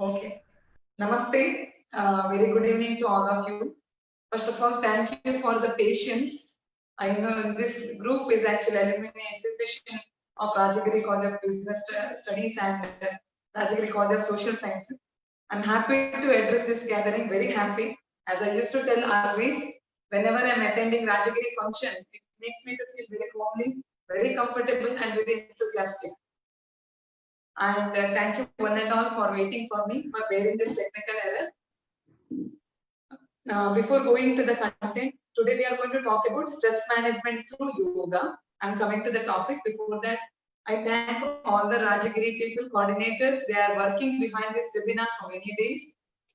Okay. Namaste. Very good evening to all of you. First of all, thank you for the patience. I know this group is actually alumni association of Rajagiri College of Business Studies and Rajagiri College of Social Sciences. I'm happy to address this gathering, very happy. As I used to tell always, whenever I'm attending Rajagiri function, it makes me to feel very homely, very comfortable and very enthusiastic. And thank you one and all for waiting for me, for bearing this technical error. Before going to the content, today we are going to talk about stress management through yoga. I'm coming to the topic. Before that, I thank all the Rajagiri people, coordinators. They are working behind this webinar for many days.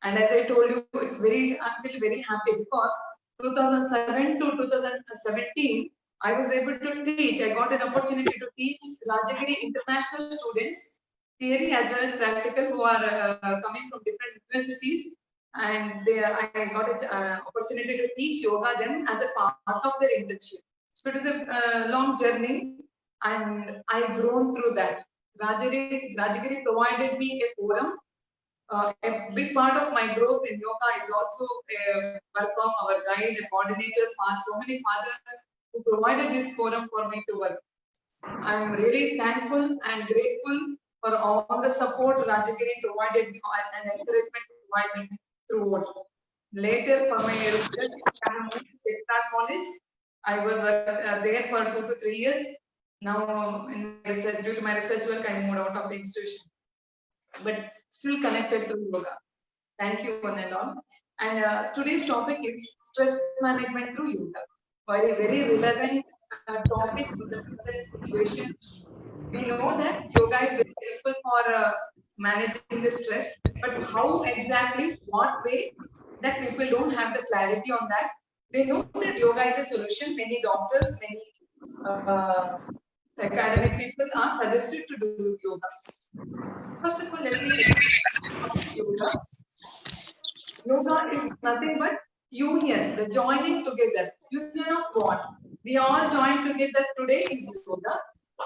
And as I told you, I feel very happy because 2007 to 2017, I was able to teach. I got an opportunity to teach Rajagiri international students theory as well as practical who are coming from different universities, and I got an opportunity to teach yoga them as a part of their internship. So it was a long journey, and I grown through that. Rajagiri provided me a forum. A big part of my growth in yoga is also a work of our guide, the coordinators, so many fathers who provided this forum for me to work. I'm really thankful and grateful for all the support Rajagiri provided me and encouragement provided me throughout. Later, for my research in Sekta College, I was there for 2 to 3 years. Now, due to my research work, I moved out of the institution, but still connected through yoga. Thank you, one and all. And today's topic is stress management through yoga. Very, very relevant topic to the present situation. We know that yoga is very helpful for managing the stress, but how exactly, what way, that people don't have the clarity on that. They know that yoga is a solution. Many doctors, many academic people are suggested to do yoga. First of all, let me explain yoga. Yoga is nothing but union, the joining together. Union of what? We all join together today is yoga,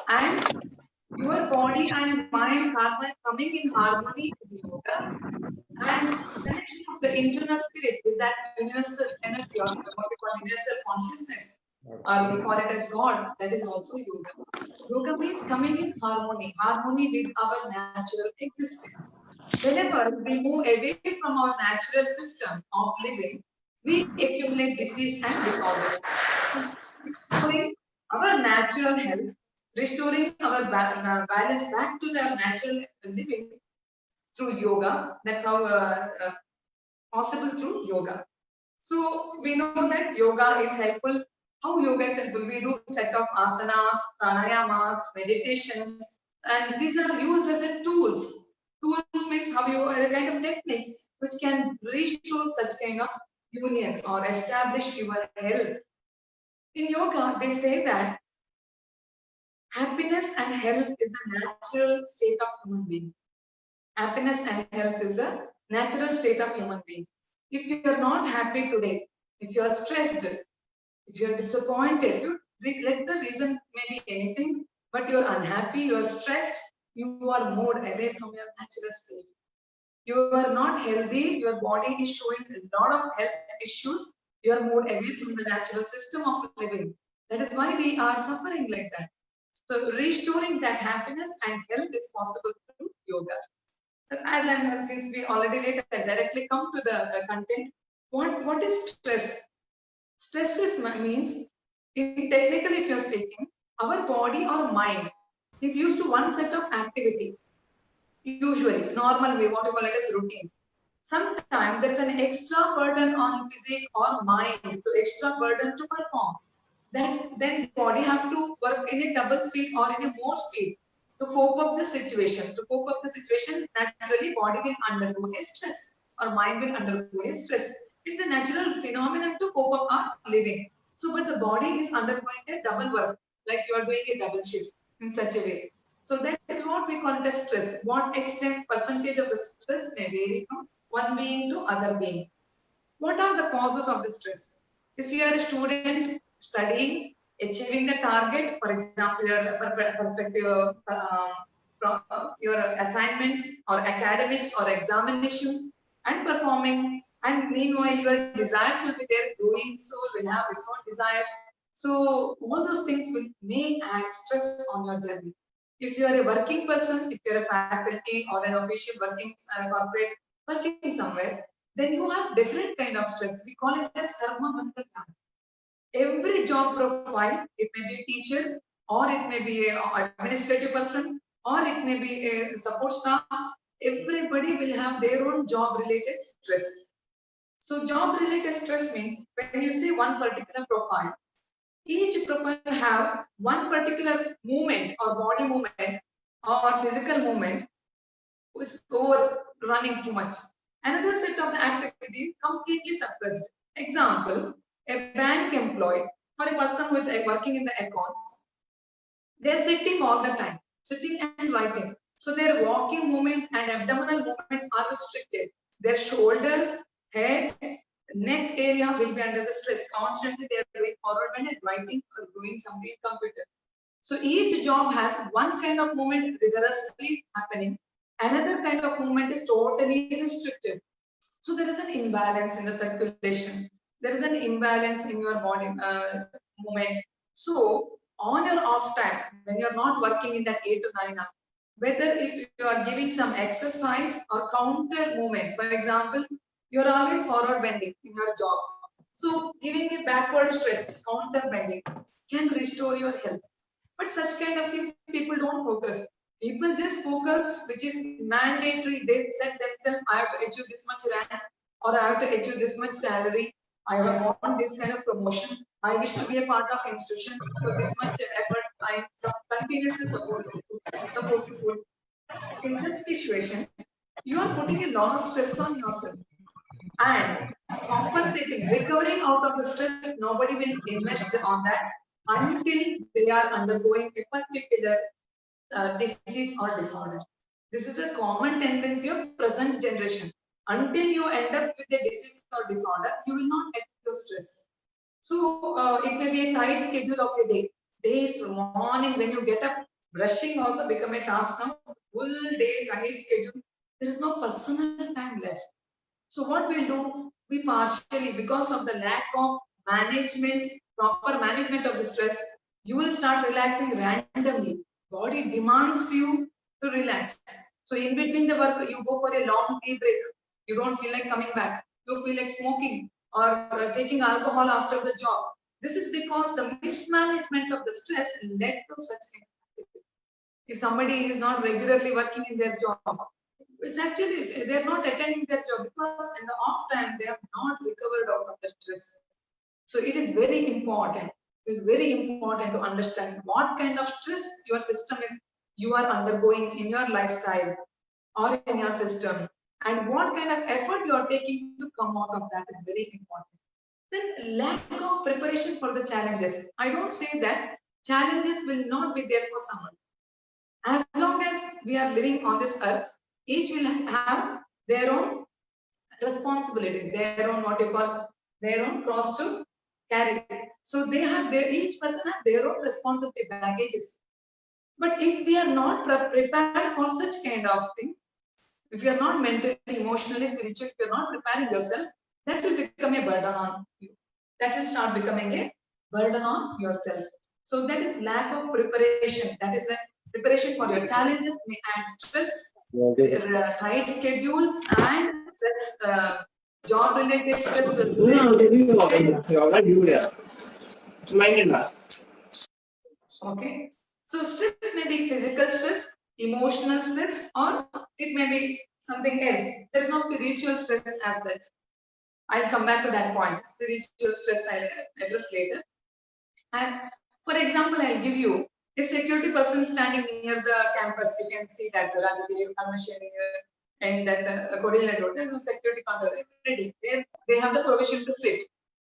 and your body and mind coming in harmony is yoga, and connection of the internal spirit with that universal energy, or what we call universal consciousness, or we call it as God, that is also yoga. Yoga means coming in harmony with our natural existence. Whenever we move away from our natural system of living, we accumulate disease and disorders. Restoring our natural health, restoring our balance back to the natural living through yoga. That's how possible through yoga. So we know that yoga is helpful. How yoga is helpful? We do set of asanas, pranayamas, meditations, and these are used as a tools. Tools means how you are a kind of techniques which can restore such kind of union or establish your health. In yoga, they say that happiness and health is the natural state of human being. Happiness and health is the natural state of human beings. If you are not happy today, if you are stressed, if you are disappointed, let the reason may be anything, but you are unhappy, you are stressed, you are moved away from your natural state. You are not healthy, your body is showing a lot of health issues, you are moved away from the natural system of living. That is why we are suffering like that. So restoring that happiness and health is possible through yoga. Since we already later directly come to the content, what is stress? Stress means, technically if you're speaking, our body or mind is used to one set of activity. Usually, normal way, what we call it as routine. Sometimes there is an extra burden on physique or mind, to extra burden to perform. Then body have to work in a double speed or in a more speed to cope up the situation. To cope up the situation, naturally body will undergo a stress or mind will undergo a stress. It's a natural phenomenon to cope up our living. So, but the body is undergoing a double work, like you are doing a double shift in such a way. So that is what we call it as stress. What extent percentage of the stress may vary from one being to other being. What are the causes of the stress? If you are a student studying, achieving the target, for example, your perspective your assignments or academics or examination and performing, and meanwhile your desires will be there, growing soul will have its own desires. So all those things may add stress on your journey. If you are a working person, if you are a faculty or an official working corporate working somewhere, then you have different kind of stress. We call it as karma bandha. Every job profile, it may be a teacher, or it may be an administrative person, or it may be a support staff. Everybody will have their own job related stress. So job related stress means when you say one particular profile, each profile have one particular movement or body movement or physical movement which is overrunning too much. Another set of the activity completely suppressed. Example, a bank employee or a person who is working in the accounts, they're sitting all the time, sitting and writing. So their walking movement and abdominal movements are restricted. Their shoulders, head, neck area will be under the stress. Constantly they are doing forward bend and writing or doing something in computer. So each job has one kind of movement rigorously happening. Another kind of movement is totally restricted. So there is an imbalance in the circulation. There is an imbalance in your body movement. So on your off time, when you're not working in that 8 to 9 hours, whether if you are giving some exercise or counter movement, for example, you're always forward bending in your job. So giving a backward stretch, counter bending can restore your health. But such kind of things people don't focus. People just focus, which is mandatory. They set themselves, I have to achieve this much rank, or I have to achieve this much salary. I want this kind of promotion. I wish to be a part of institution. So this much effort I continuously supposed to put. In such situation, you are putting a lot of stress on yourself. And compensating, recovering out of the stress, nobody will invest on that until they are undergoing a particular disease or disorder. This is a common tendency of present generation. Until you end up with a disease or disorder, you will not get your stress. So it may be a tight schedule of your day. Days, morning, when you get up, brushing also become a task now. Full day, tight schedule. There is no personal time left. So what we'll do, we partially, because of the lack of management, proper management of the stress, you will start relaxing randomly. Body demands you to relax. So in between the work, you go for a long tea break. You don't feel like coming back. You feel like smoking or taking alcohol after the job. This is because the mismanagement of the stress led to such things. If somebody is not regularly working in their job, it's actually they're not attending their job because in the off time they have not recovered out of the stress. So it is very important. It is very important to understand what kind of stress your system is you are undergoing in your lifestyle or in your system, and what kind of effort you are taking to come out of that is very important. Then lack of preparation for the challenges. I don't say that challenges will not be there for someone. As long as we are living on this earth, each will have their own responsibilities, their own what you call their own cross to carry. So they have their each person have their own responsibility baggages. But if we are not prepared for such kind of thing, if you are not mentally, emotionally, spiritually, if you are not preparing yourself, that will become a burden on you. That will start becoming a burden on yourself. So that is lack of preparation. That is the preparation for your challenges may add stress, tight schedules, and stress, job related stress. Okay. So stress may be physical stress, emotional stress, or it may be something else. There is no spiritual stress as such. I'll come back to that point. Spiritual stress I'll address later. And for example, I'll give you a security person standing near the campus. You can see that Rajagiri Pharmacy and that Kodila Road. There's a security counter every day. They have the provision to sit.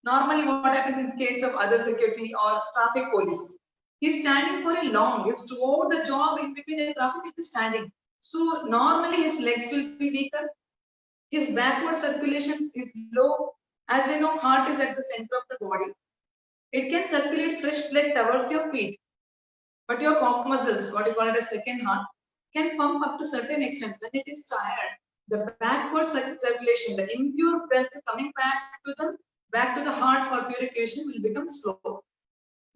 Normally, what happens in case of other security or traffic police? He's standing for a long. He's throughout the job in between the traffic. He's standing. So normally his legs will be weaker. His backward circulation is low. As we know, heart is at the center of the body. It can circulate fresh blood towards your feet. But your cough muscles, what you call it a second heart, can pump up to certain extent. When it is tired, the backward circulation, the impure breath coming back to the heart for purification will become slow.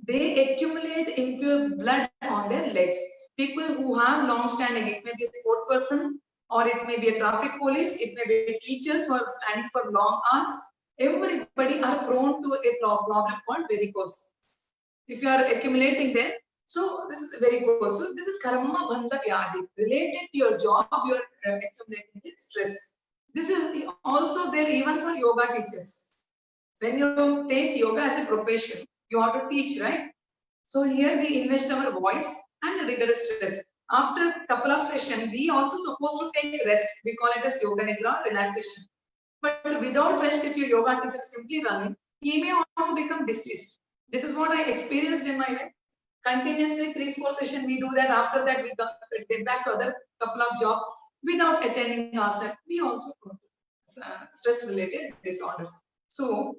They accumulate impure blood on their legs. People who have long standing, it may be a sports person, or it may be a traffic police, it may be teachers who are standing for long hours. Everybody are prone to a problem called varicose. If you are accumulating there, so this is varicose. So this is karma bandha vyadi. Related to your job, you are accumulating the stress. This is also there even for yoga teachers. When you take yoga as a profession, you have to teach, right? So here we invest our voice and rigorous stress. After a couple of sessions, we also supposed to take rest. We call it as yoga nidra, relaxation. But without rest, if your yoga teacher is simply running, he may also become diseased. This is what I experienced in my life. Continuously 3-4 sessions we do that. After that, we get back to other couple of jobs without attending ourselves. We also stress related disorders. So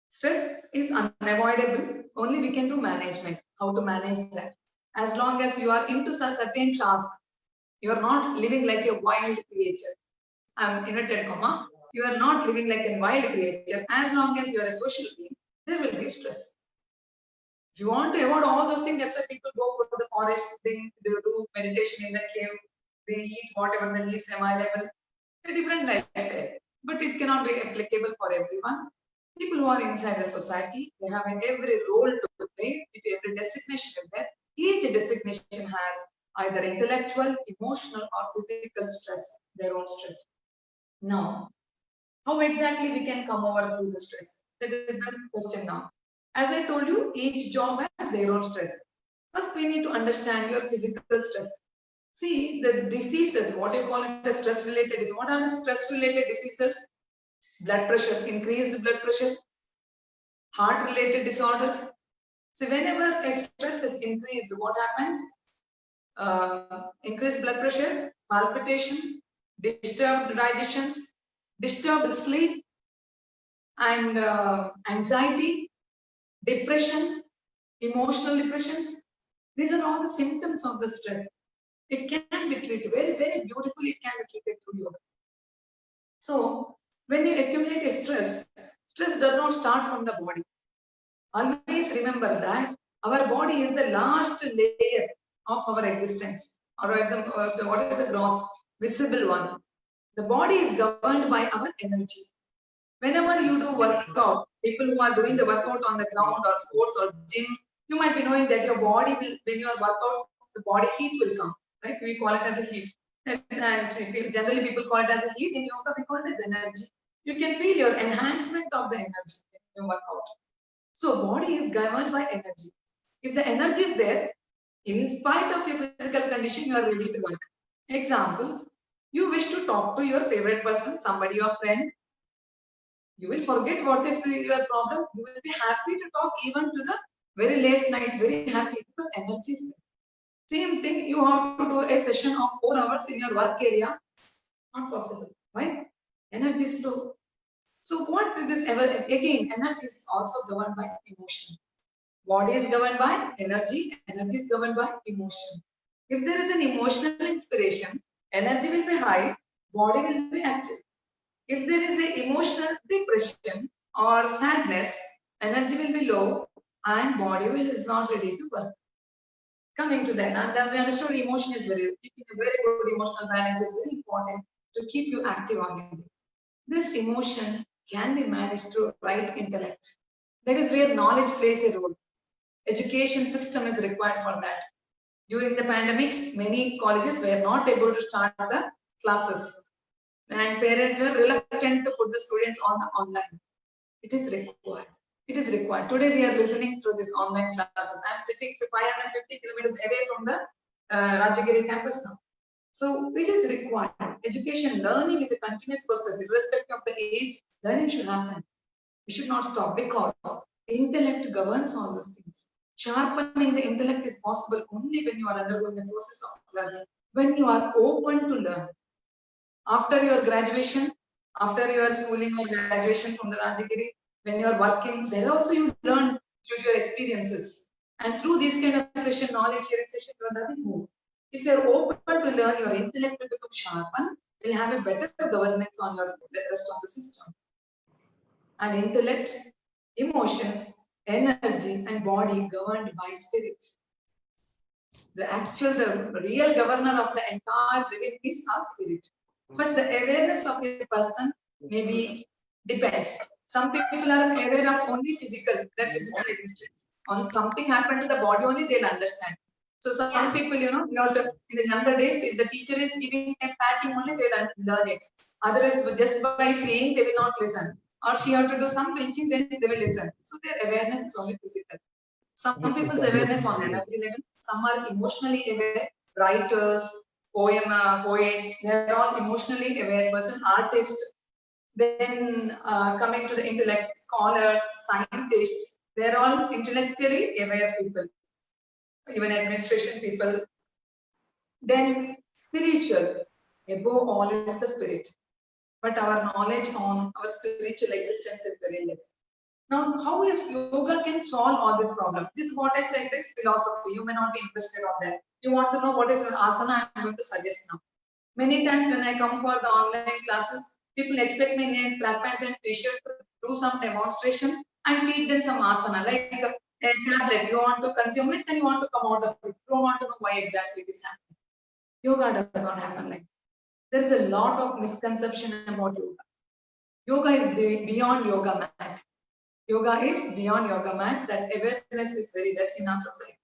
stress is unavoidable. Only we can do management. How to manage that? As long as you are into certain task, you are not living like a wild creature. I'm inverted comma. You are not living like a wild creature. As long as you are a social being, there will be stress. If you want to avoid all those things, that's why people go for the forest thing, they do meditation in the cave, they eat whatever the leaves available. A different lifestyle. But it cannot be applicable for everyone. People who are inside the society, they have every role to play, every designation is there. Each designation has either intellectual, emotional, or physical stress, their own stress. Now, how exactly we can come over through the stress? That is the question now. As I told you, each job has their own stress. First, we need to understand your physical stress. See, the diseases, what you call it as stress related is, what are the stress related diseases? Blood pressure, increased blood pressure, heart related disorders. So whenever a stress is increased, what happens? Increased blood pressure, palpitation, disturbed digestions, disturbed sleep, and anxiety, depression, emotional depressions. These are all the symptoms of the stress. It can be treated very, very beautifully. It can be treated through yoga. So when you accumulate a stress, stress does not start from the body. Always remember that our body is the last layer of our existence. Or example, what is the gross visible one? The body is governed by our energy. Whenever you do workout, people who are doing the workout on the ground or sports or gym, you might be knowing that your body will, when you are workout, the body heat will come, right? We call it as a heat. And generally people call it as a heat. In yoga, we call it as energy. You can feel your enhancement of the energy in your workout. So body is governed by energy. If the energy is there, in spite of your physical condition, you are ready to work. Example, you wish to talk to your favorite person, somebody, your friend. You will forget what is your problem. You will be happy to talk even to the very late night, very happy because energy is there. Same thing, you have to do a session of 4 hours in your work area. Not possible. Why? Energy is low. So what is this ever? Again, energy is also governed by emotion. Body is governed by energy. Energy is governed by emotion. If there is an emotional inspiration, energy will be high, body will be active. If there is an emotional depression or sadness, energy will be low and body is not ready to work. Coming to that, and we understood emotion is keeping a very good emotional balance is very important to keep you active on it. This emotion can be managed through right intellect. That is where knowledge plays a role. Education system is required for that. During the pandemics, many colleges were not able to start the classes and parents were reluctant to put the students on the online. It is required. It is required. Today we are listening through this online classes. I'm sitting 550 kilometers away from the Rajagiri campus now. So it is required. Education, learning is a continuous process. Irrespective of the age, learning should happen. We should not stop because intellect governs all these things. Sharpening the intellect is possible only when you are undergoing the process of learning, when you are open to learn. After your graduation, after your schooling or graduation from the Rajagiri, when you are working, there also you learn through your experiences. And through this kind of session, knowledge sharing session, you are nothing more. If you're open to learn, your intellect will become sharpened, you'll have a better governance on your rest of the system. And intellect, emotions, energy, and body governed by spirit. The real governor of the entire living is our spirit. But the awareness of a person maybe depends. Some people are aware of only their physical existence. On something happened to the body only, they'll understand. So some people, in the younger days, if the teacher is giving a packing only, they'll learn it. Otherwise, just by saying, they will not listen. Or she have to do some pinching, then they will listen. So their awareness is only physical. Some people's awareness on energy level, some are emotionally aware, writers, poets, they're all emotionally aware person, artists. Then coming to the intellect, scholars, scientists, they're all intellectually aware people, even administration people. Then spiritual, above all is the spirit. But our knowledge on our spiritual existence is very less. Now, how is yoga can solve all this problem? This is what I said is philosophy. You may not be interested on that. You want to know what is an asana, I'm going to suggest now. Many times when I come for the online classes, people expect me in track pant and t-shirt to do some demonstration and teach them some asana, like a tablet. You want to consume it, then you want to come out of it. You don't want to know why exactly this happening. Yoga does not happen like that. There is a lot of misconception about yoga. Yoga is beyond yoga mat. Yoga is beyond yoga mat. That awareness is very less in our society.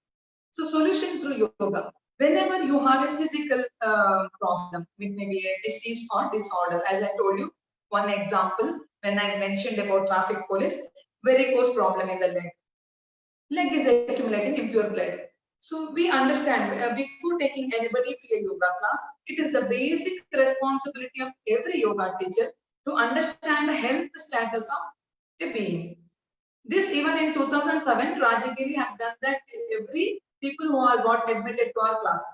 So solution through yoga. Whenever you have a physical problem, with maybe a disease or disorder, as I told you, one example, when I mentioned about traffic police, varicose problem in the leg. Leg is accumulating impure blood. So we understand before taking anybody to a yoga class, it is the basic responsibility of every yoga teacher to understand the health status of a being. This even in 2007, Rajagiri have done that every people who are got admitted to our class.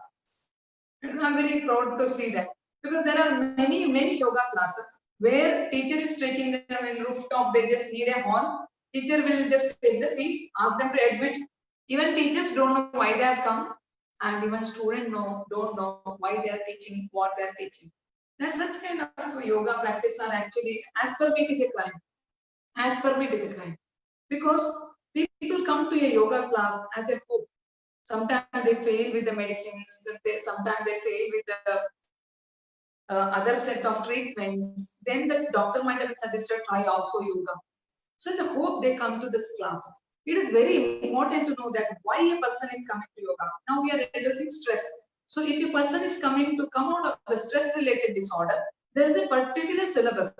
I'm very proud to see that because there are many yoga classes where teacher is taking them in rooftop. They just need a hall. Teacher will just take the fees, ask them to admit. Even teachers don't know why they have come, and even students don't know why they are teaching what they are teaching. That's such kind of yoga practice are actually, as per me, it is a crime. As per me, it is a crime. Because people come to a yoga class as a hope. Sometimes they fail with the medicines, sometimes they fail with the other set of treatments. Then the doctor might have suggested try also yoga. So as a hope they come to this class. It is very important to know that why a person is coming to yoga. Now we are addressing stress. So if a person is coming to come out of the stress related disorder, there is a particular syllabus.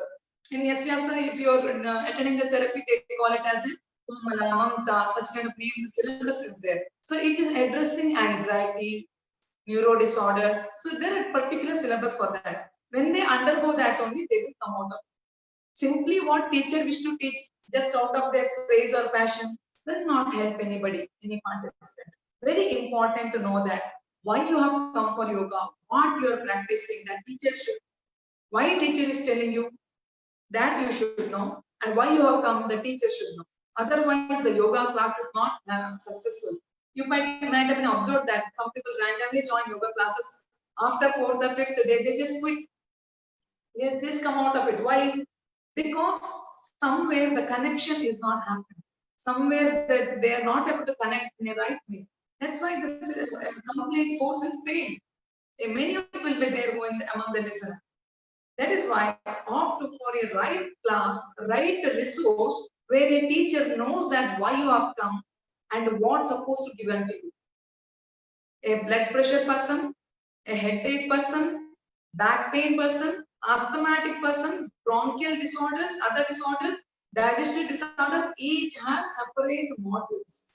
In SVASA, if you are attending the therapy, they call it as a Mamta, such kind of name, syllabus is there. So it is addressing anxiety, neuro disorders. So there are particular syllabus for that. When they undergo that only, they will come out of it. Simply what teacher wish to teach, just out of their praise or passion, will not help anybody, any participant. Very important to know that why you have come for yoga, what you are practicing, that teacher should. Why teacher is telling you, that you should know, and why you have come, the teacher should know. Otherwise, the yoga class is not successful. You might have been observed that some people randomly join yoga classes. After 4th or 5th day, they just quit. They just come out of it. Why? Because somewhere the connection is not happening. Somewhere that they are not able to connect in a right way. That's why this complete course is failed. Many people will be there among the listeners. That is why opt for a right class, right resource where a teacher knows that why you have come and what's supposed to given to you. A blood pressure person, a headache person, back pain person, asthmatic person, bronchial disorders, other disorders, digestive disorders, each have separate modules.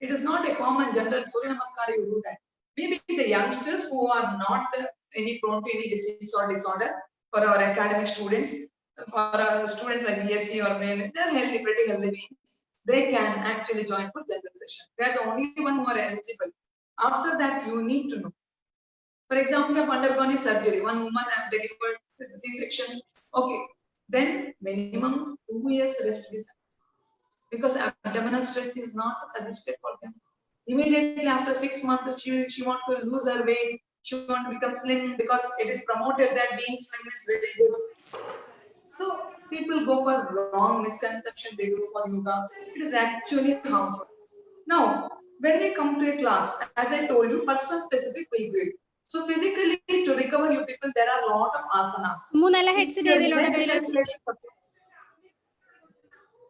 It is not a common general Surya Namaskar you do that. Maybe the youngsters who are not any prone to any disease or disorder, for our academic students, for our students like BSc or they are healthy, pretty healthy beings, they can actually join for general session. They are the only one who are eligible. After that, you need to know. For example, you have undergone a surgery. One woman have delivered C-section. Okay, then minimum 2 years rest visa. Because abdominal strength is not suggested for them. Immediately after 6 months, she want to lose her weight. She want to become slim because it is promoted that being slim is very good. So people go for wrong misconception. They go for yoga. It is actually harmful. Now, when we come to a class, as I told you, first and specific will be. So physically, to recover you people, there are a lot of asanas. If your leg circulation,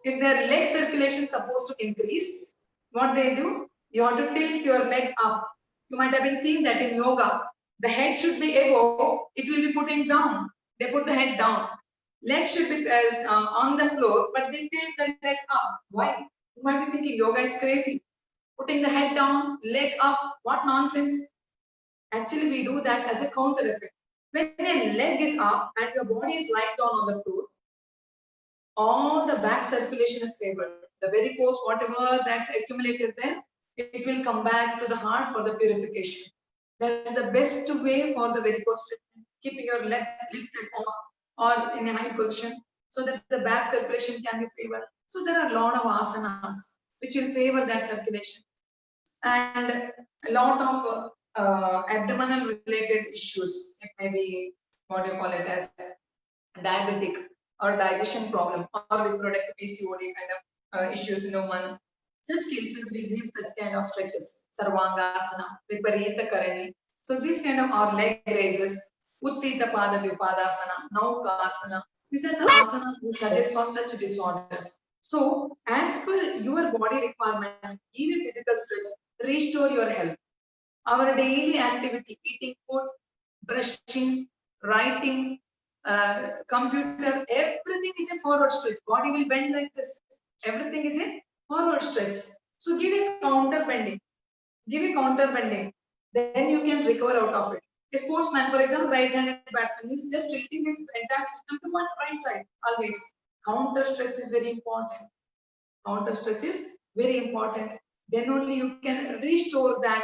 if their leg circulation is supposed to increase, what they do, you have to tilt your leg up. You might have been seeing that in yoga. The head should be above, it will be putting down. They put the head down. Leg should be on the floor, but they tilt the leg up. Why? You might be thinking yoga is crazy. Putting the head down, leg up, what nonsense. Actually, we do that as a counter effect. When a leg is up and your body is lying down on the floor, all the back circulation is favored. The varicose, whatever that accumulated there, it will come back to the heart for the purification. That is the best way for the varicose treatment, keeping your leg lifted up or in a high position so that the back circulation can be favored. So there are a lot of asanas which will favor that circulation. And a lot of abdominal related issues, it may be what you call it as diabetic or digestion problem or reproductive PCOD kind of issues in women. Such cases we give such kind of stretches, Sarvangasana, Viparita Karani. So these kind of our leg raises, Uttita Pada Upadasana, Naukasana. These are the asanas we suggest for such disorders. So as per your body requirement, give a physical stretch, restore your health. Our daily activity, eating food, brushing, writing, computer, everything is a forward stretch. Body will bend like this. Everything is a forward stretch. So give a counter bending. Give a counter bending. Then you can recover out of it. A sportsman, for example, right-handed batsman, is just tilting his entire system to one right side always. Counter stretch is very important. Counter stretch is very important. Then only you can restore that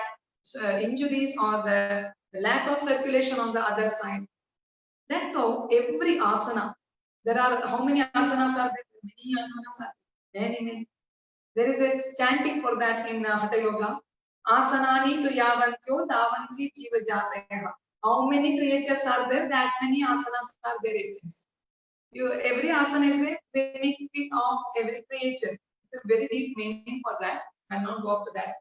injuries or the lack of circulation on the other side. That's how every asana. There are how many asanas are there? Many asanas are there. Many. There is a chanting for that in Hatha Yoga. Asanani tu yavantyo tavanti jiva jateha. How many creatures are there? That many asanas are there. It says. Every asana is a mimicry of every creature. It's a very deep meaning for that. I'll not go up to that.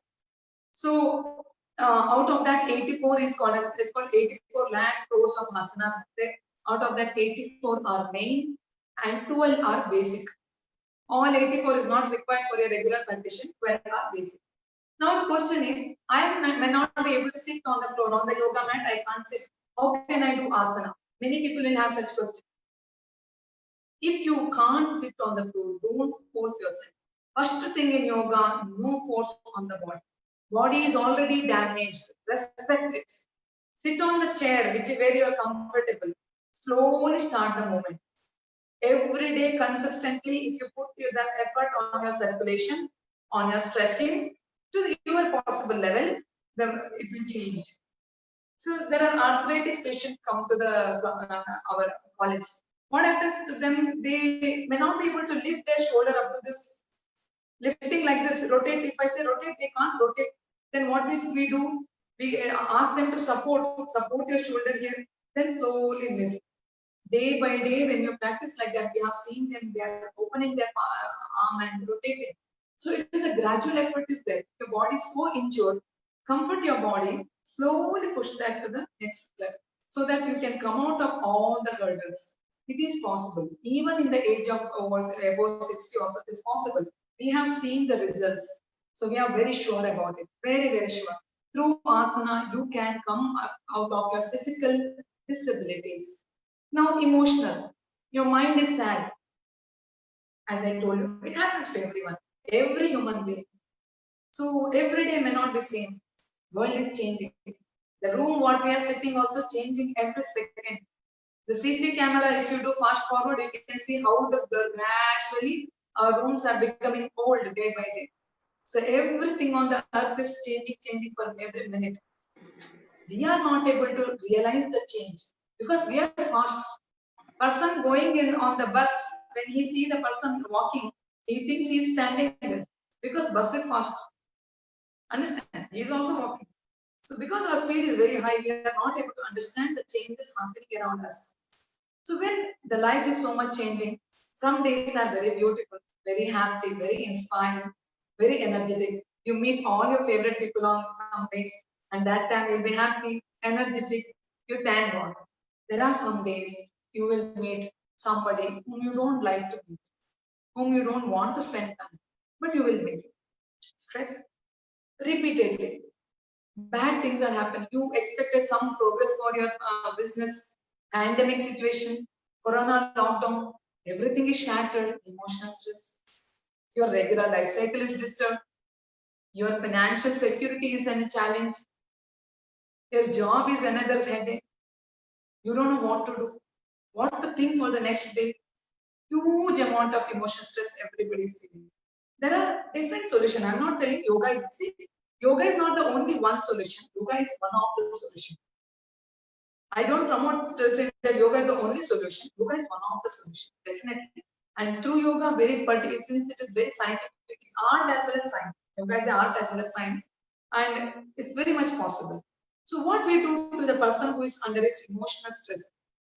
So out of that 84 is called as, it's called 84 lakh crores of asanas. Out of that 84 are main and 12 are basic. All 84 is not required for a regular condition, 12 are basic. Now the question is, I may not be able to sit on the floor, on the yoga mat, I can't sit. How can I do asana? Many people will have such questions. If you can't sit on the floor, don't force yourself. First thing in yoga, no force on the body. Body is already damaged. Respect it. Sit on the chair, which is where you are comfortable. Slowly start the movement. Every day, consistently, if you put the effort on your circulation, on your stretching, to your possible level, it will change. So there are arthritis patients come to our college. What happens to them? They may not be able to lift their shoulder up to this, lifting like this, rotate. If I say rotate, they can't rotate. Then what did we do? We ask them to support your shoulder here, then slowly lift. Day by day, when you practice like that, we have seen them, they are opening their arm and rotating. So it is a gradual effort is there. If your body is so injured, comfort your body, slowly push that to the next step so that you can come out of all the hurdles. It is possible. Even in the age of above 60 also, it is possible. We have seen the results. So we are very sure about it. Very, very sure. Through asana, you can come out of your physical disabilities. Now, emotional. Your mind is sad. As I told you, it happens to everyone, every human being. So every day may not be same. World is changing. The room what we are sitting also changing every second. The CC camera, if you do fast forward, you can see how the gradually our rooms are becoming old day by day. So everything on the earth is changing for every minute. We are not able to realize the change because we are fast. Person going in on the bus, when he see the person walking, he thinks he is standing there because bus is fast. Understand? He is also walking. So because our speed is very high, we are not able to understand the changes happening around us. So when the life is so much changing, some days are very beautiful, very happy, very inspiring, very energetic. You meet all your favorite people on some days, and that time you'll be happy, energetic. You thank God. There are some days you will meet somebody whom you don't like to meet, whom you don't want to spend time, but you will meet. Stress repeatedly. Bad things are happening. You expected some progress for your business, pandemic situation, corona lockdown, everything is shattered, emotional stress. Your regular life cycle is disturbed. Your financial security is a challenge. Your job is another headache. You don't know what to do, what to think for the next day. Huge amount of emotional stress everybody is feeling. There are different solutions. I'm not telling yoga is yoga is not the only one solution. Yoga is one of the solutions. I don't promote saying that yoga is the only solution. Yoga is one of the solutions, definitely. And through yoga, very particular, since it is very scientific, it's art as well as science. Yoga is art as well as science, and it's very much possible. So what we do to the person who is under this emotional stress,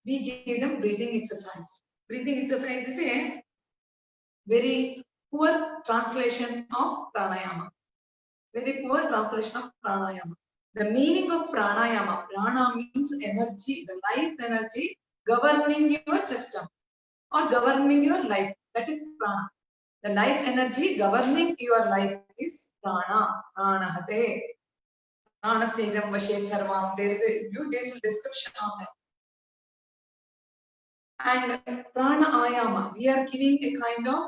we give them breathing exercise. Breathing exercise is a very poor translation of pranayama. Very poor translation of pranayama. The meaning of pranayama, prana means energy, the life energy governing your system or governing your life. That is prana. The life energy governing your life is prana. Pranahate. Prana sedam vashet sarvam. There is a beautiful description of that. And prana ayama, we are giving a kind of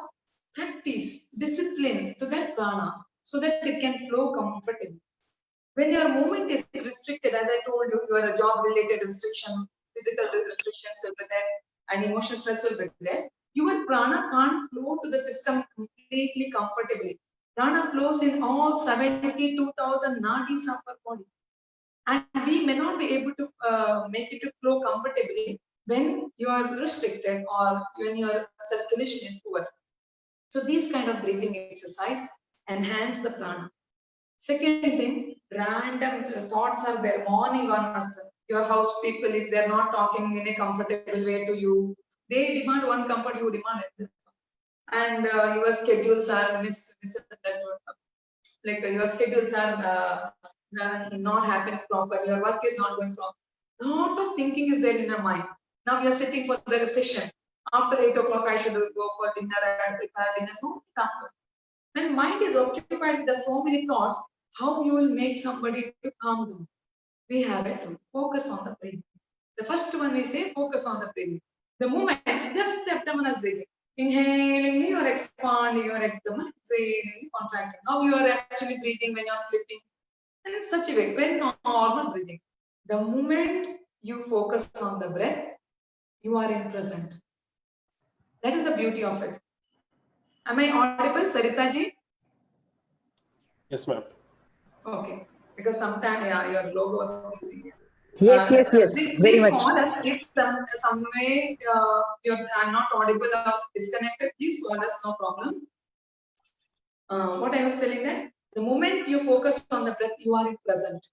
practice, discipline to that prana so that it can flow comfortably. When your movement is restricted, as I told you, you are a job related restriction, physical restrictions will be there, and emotional stress will be there. Your prana can't flow to the system completely comfortably. Prana flows in all 72,000 nadis of our body. And we may not be able to make it to flow comfortably when you are restricted or when your circulation is poor. So these kind of breathing exercise enhance the prana. Second thing, random thoughts are there morning on us. Your house people, if they're not talking in a comfortable way to you, they demand one comfort, you demand another. And your schedules are like your schedules are not happening properly, your work is not going properly. Lot of thinking is there in your mind. Now you're sitting for the session. After 8 o'clock, I should go for dinner and prepare dinner. So many tasks. When mind is occupied with so many thoughts, how you will make somebody to calm down? We have it to focus on the breathing. The first one we say focus on the breathing. The moment, just abdominal breathing. Inhaling, you are expanding your abdomen, exhaling, contracting. How you are actually breathing when you are sleeping. And in such a way, very normal breathing. The moment you focus on the breath, you are in present. That is the beauty of it. Am I audible, Sarita ji? Yes, ma'am. Okay, because sometimes your logo was missing. Yes, Please, very much. call us if some way I'm not audible or disconnected. Please call us, no problem. What I was telling that the moment you focus on the breath, you are in present.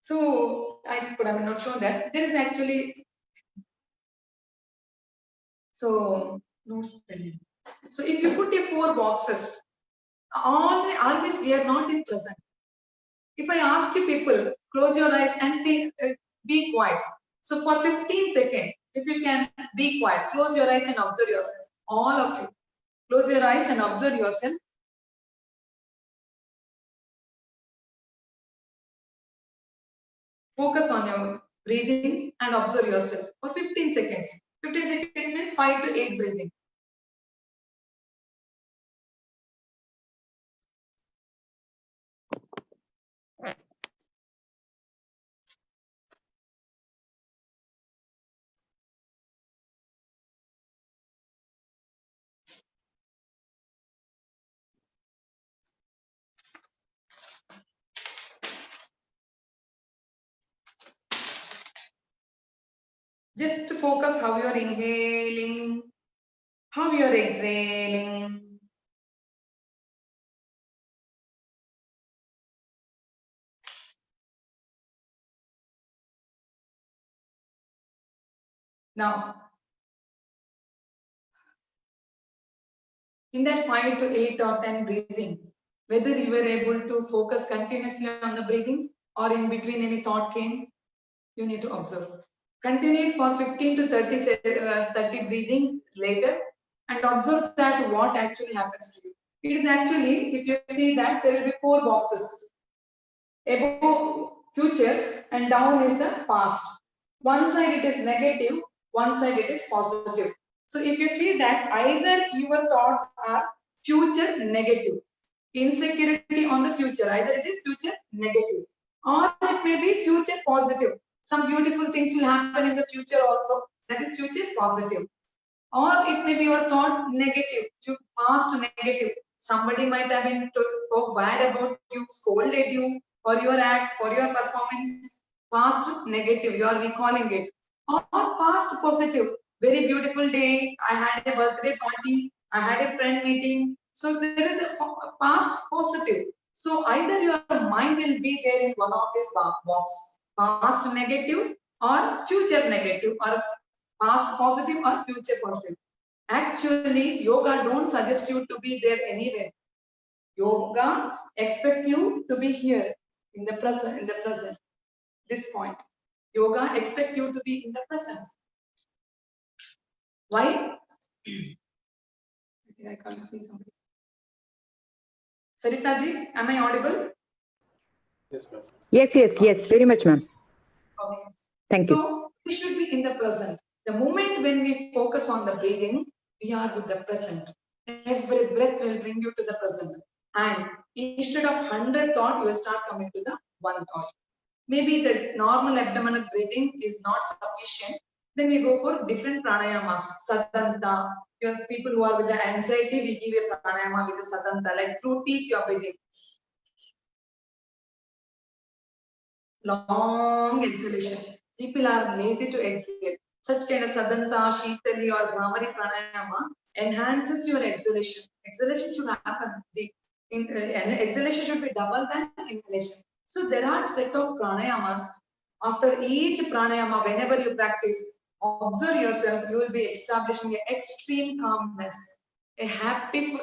So I could have not shown that there is actually so no spelling. So if you put your 4 boxes, always we are not in present. If I ask you people, close your eyes and think, be quiet. So for 15 seconds, if you can be quiet, close your eyes and observe yourself. All of you, close your eyes and observe yourself. Focus on your breathing and observe yourself for 15 seconds. 15 seconds means 5 to 8 breathing. Just focus how you are inhaling, how you are exhaling. Now, in that 5 to 8 or 10 breathing, whether you were able to focus continuously on the breathing or in between any thought came, you need to observe. Continue for 15 to 30 breathing later and observe that what actually happens to you. It is actually, if you see that, there will be 4 boxes. Above future and down is the past. One side it is negative, one side it is positive. So if you see that either your thoughts are future negative, insecurity on the future, either it is future negative or it may be future positive. Some beautiful things will happen in the future also, that is future positive. Or it may be your thought negative, past negative. Somebody might have been spoke bad about you, scolded you for your act, for your performance. Past negative, you are recalling it. Or past positive, very beautiful day, I had a birthday party, I had a friend meeting. So there is a past positive. So either your mind will be there in one of these boxes, past negative or future negative or past positive or future positive. Actually, yoga don't suggest you to be there anywhere. Yoga expect you to be here in the present, this point. Yoga expect you to be in the present. Why? I can't see somebody. Sarita ji, am I audible? Yes, ma'am. Yes, very much, ma'am. Okay. Thank you. So we should be in the present. The moment when we focus on the breathing, we are with the present. Every breath will bring you to the present. And instead of 100 thoughts, you will start coming to the one thought. Maybe the normal abdominal breathing is not sufficient. Then we go for different pranayamas. Sadanta. People who are with the anxiety, we give a pranayama with the sadanta. Like through teeth, you are breathing. Long exhalation. People are lazy to exhale. Such kind of sadanta, shitali or bhramari pranayama enhances your exhalation. Exhalation should happen. Exhalation should be double than inhalation. So there are set of pranayamas. After each pranayama, whenever you practice, observe yourself, you will be establishing an extreme calmness, a happy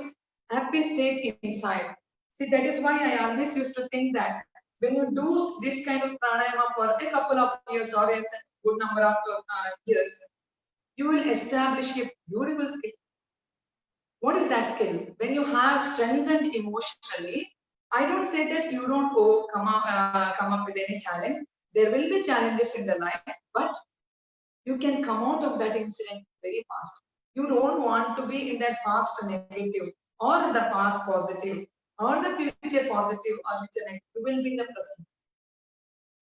state inside. See, that is why I always used to think that when you do this kind of pranayama for a couple of years or a good number of years, you will establish a beautiful skill. What is that skill? When you have strengthened emotionally, I don't say that you don't come up with any challenge. There will be challenges in the life, but you can come out of that incident very fast. You don't want to be in that past negative or the past positive or the future positive or future negative. You will be in the present.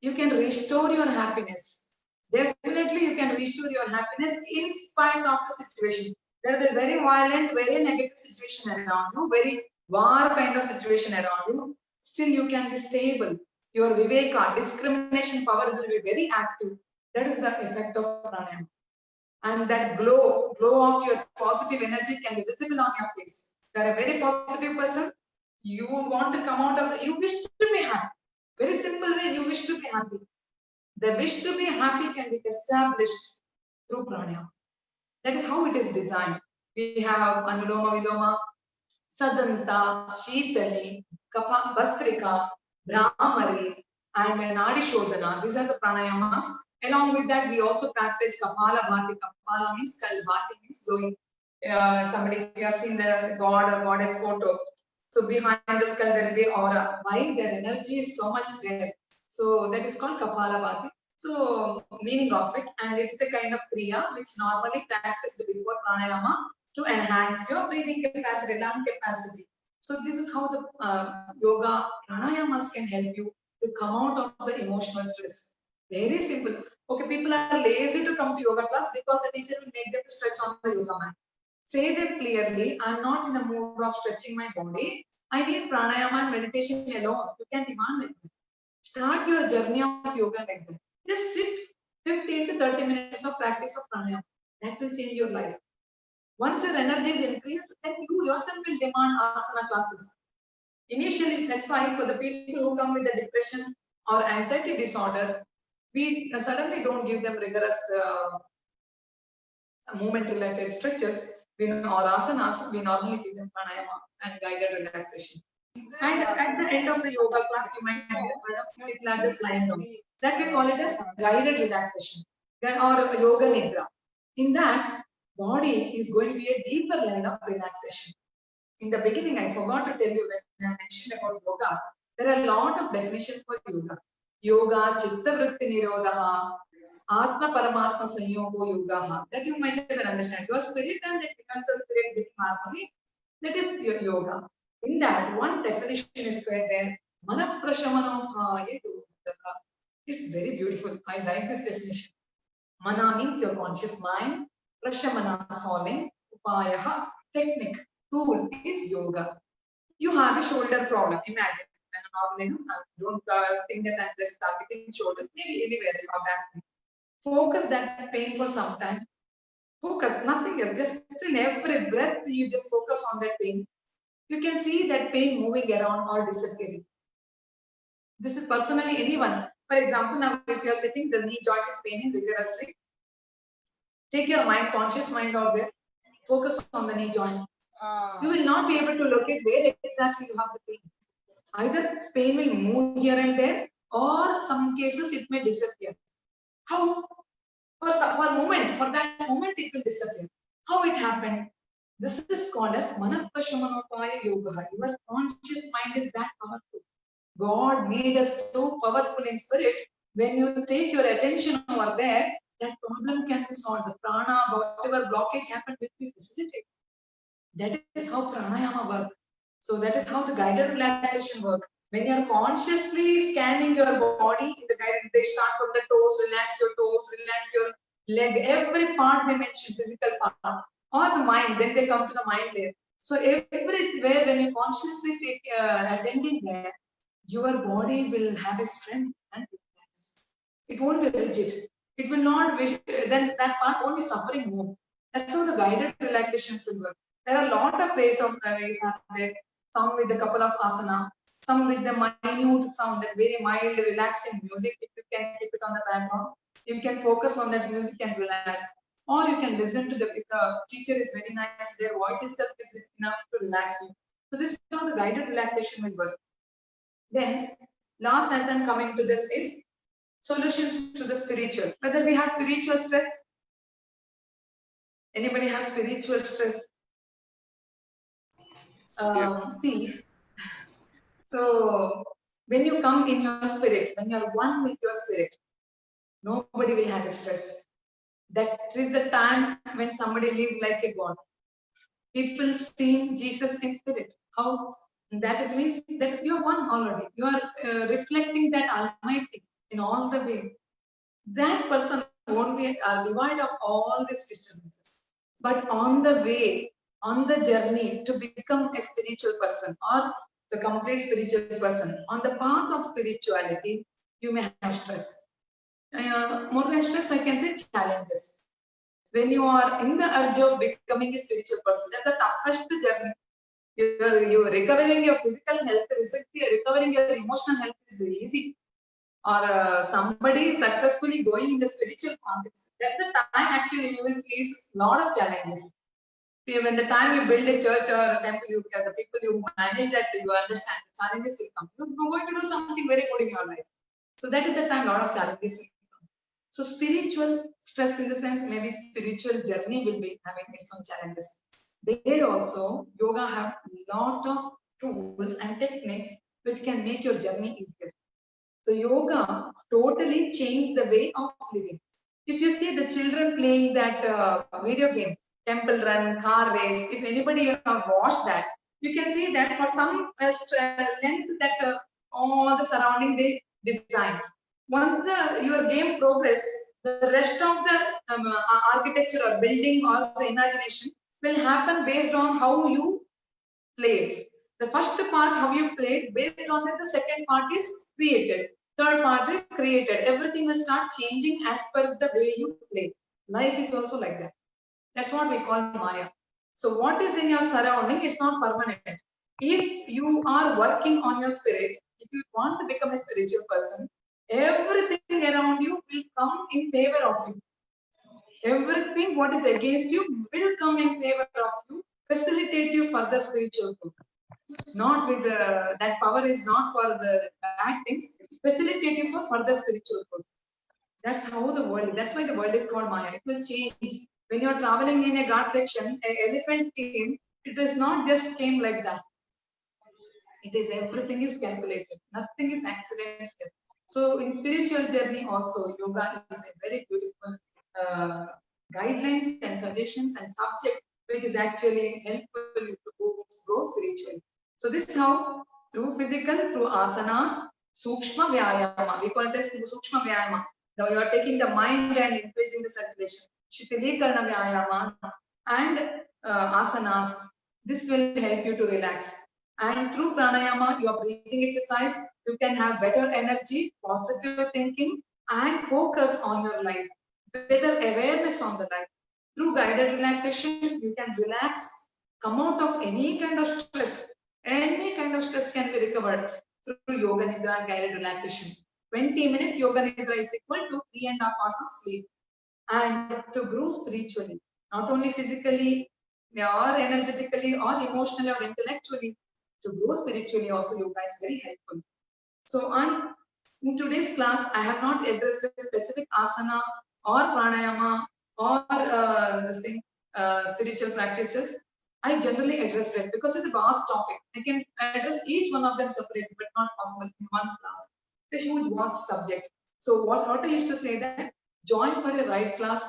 You can restore your happiness. Definitely, you can restore your happiness in spite of the situation. There will be very violent, very negative situation around you, very war kind of situation around you. Still, you can be stable. Your viveka, discrimination power will be very active. That is the effect of pranayama. And that glow of your positive energy can be visible on your face. You are a very positive person. You want to come out of the, you wish to be happy. Very simple way, you wish to be happy. The wish to be happy can be established through pranayama. That is how it is designed. We have Anuloma Viloma, Sadanta, Shitali, Bastrika, Brahmari, and Nadi Shodhana. These are the pranayamas. Along with that, we also practice Kapala Bhati. Kapala means skull, Bhati means blowing. Somebody, if you have seen the god or goddess photo, so behind the skull there will be aura. Why? Their energy is so much there. So that is called Kapala Bhati. So meaning of it, and it's a kind of kriya which normally practiced before pranayama to enhance your breathing capacity, lung capacity. So this is how the yoga pranayamas can help you to come out of the emotional stress. Very simple. Okay, people are lazy to come to yoga class because the teacher will make them to stretch on the yoga mat. Say them clearly, I'm not in the mood of stretching my body. I need pranayama and meditation alone. You can demand like that. Start your journey of yoga like that. Just sit 15 to 30 minutes of practice of pranayama. That will change your life. Once your energy is increased, then you yourself will demand asana classes. Initially, that's why for the people who come with the depression or anxiety disorders, we suddenly don't give them rigorous movement related stretches, or asanas, we normally give them pranayama and guided relaxation. And at the end of the yoga class, you might have heard of people are just lying down. That we call it as guided relaxation or yoga nidra. In that, body is going to be a deeper level of relaxation. In the beginning, I forgot to tell you when I mentioned about yoga, there are a lot of definitions for yoga. Yoga, chitta vritti nirodha, atma paramatma sanyogo yoga. That you might even understand. Your spirit and the universal spirit become harmony. That is your yoga. In that, one definition is there. Mana prashamanopaya yoga. It's very beautiful. I like this definition. Mana means your conscious mind. Prashamana solving. Upayaha technique. Tool is yoga. You have a shoulder problem. Imagine. Don't think that I'm just targeting shoulder. Maybe anywhere you have that pain. Focus that pain for some time. Focus, nothing else. Just in every breath, you just focus on that pain. You can see that pain moving around or disappearing. This is personally anyone. For example, now if you are sitting, the knee joint is paining vigorously. Take your mind, conscious mind out there. Focus on the knee joint. You will not be able to locate where exactly you have the pain. Either pain will move here and there, or some cases it may disappear. How? For a moment, for that moment it will disappear. How it happened? This is called as Manaprashamanopaya Yoga. Your conscious mind is that powerful. God made us so powerful in spirit. When you take your attention over there, that problem can be solved. The prana, whatever blockage happened, will be facilitated. That is how pranayama works. So that is how the guided relaxation works. When you are consciously scanning your body in the guided, they start from the toes, relax your leg, every part they mention, physical part, or the mind, then they come to the mind layer. So everywhere when you consciously take attending there, your body will have a strength and relax. It won't be rigid. It will not be, then that part won't be suffering more. That's how the guided relaxation should work. There are a lot of ways are there. Some with a couple of asana, some with the minute sound, that very mild, relaxing music. If you can keep it on the background, you can focus on that music and relax. Or you can listen to if the teacher is very nice, their voice itself is enough to relax you. So this is how the guided relaxation will work. Then, last as I'm coming to this is solutions to the spiritual. Whether we have spiritual stress. Anybody has spiritual stress? See, so when you come in your spirit, when you are one with your spirit, nobody will have a stress. That is the time when somebody lives like a god. People see Jesus in spirit. How? That is means that you are one already. You are reflecting that Almighty in all the way. That person won't be devoid of all these disturbances. But on the way, on the journey to become a spiritual person or the complete spiritual person, on the path of spirituality, you may have stress. More than stress, I can say challenges. When you are in the urge of becoming a spiritual person, that's the toughest journey. You are recovering your physical health, recovering your emotional health is very easy. Or somebody successfully going in the spiritual context, that's the time actually you will face a lot of challenges. When the time you build a church or a temple, the people you manage that, you understand the challenges will come. You're going to do something very good in your life. So that is the time a lot of challenges will come. So spiritual stress in the sense, maybe spiritual journey will be having its own challenges. There also, yoga have a lot of tools and techniques which can make your journey easier. So yoga totally changed the way of living. If you see the children playing that video game, temple run, car race, if anybody have watched that, you can see that for some length that all the surrounding they design. Once your game progress, the rest of the architecture or building or the imagination will happen based on how you played. The first part, how you played, based on that, the second part is created. Third part is created. Everything will start changing as per the way you play. Life is also like that. That's what we call Maya. So what is in your surrounding is not permanent. If you are working on your spirit, if you want to become a spiritual person, everything around you will come in favor of you. Everything what is against you will come in favor of you, facilitate you for the spiritual growth. Not with that power is not for the bad things, facilitate you for further spiritual growth. That's how the world, that's why the world is called Maya. It will change. When you're traveling in a guard section, an elephant came, it does not just came like that. It is everything is calculated, nothing is accidental. So in spiritual journey also, yoga is a very beautiful guidelines and suggestions and subject which is actually helpful to grow spiritually. So this is how through physical, through asanas, sukshma vyayama, we call it as sukshma vyayama. Now you are taking the mind and increasing the circulation. Shitilikarna vyayama and asanas. This will help you to relax. And through pranayama, your breathing exercise, you can have better energy, positive thinking, and focus on your life. Better awareness on the life. Through guided relaxation, you can relax, come out of any kind of stress. Any kind of stress can be recovered through yoga nidra and guided relaxation. 20 minutes yoga nidra is equal to 3.5 hours of sleep. And to grow spiritually, not only physically or energetically or emotionally or intellectually, to grow spiritually also yoga is very helpful. So in today's class, I have not addressed the specific asana or pranayama or this thing, spiritual practices. I generally addressed it because it's a vast topic. I can address each one of them separately, but not possible in one class. It's a huge, vast subject. So what I used to say that join for a right class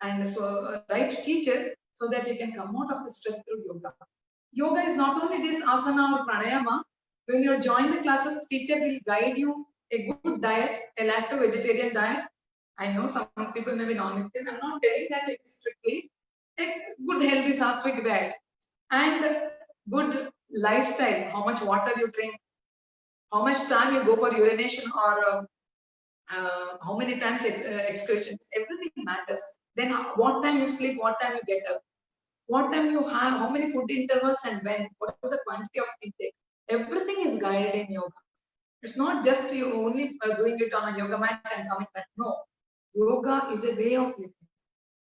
and so right teacher so that you can come out of the stress through yoga. Yoga is not only this asana or pranayama. When you join the classes, teacher will guide you a good diet, a lacto-vegetarian diet. I know some people may be non-vegetarian. I'm not telling that it is strictly a good healthy sattvic diet and good lifestyle. How much water you drink, how much time you go for urination or how many times excretions, everything matters. Then what time you sleep, what time you get up, what time you have, how many food intervals and when, what is the quantity of intake. Everything is guided in yoga. It's not just you only doing it on a yoga mat and coming back. No, yoga is a way of living.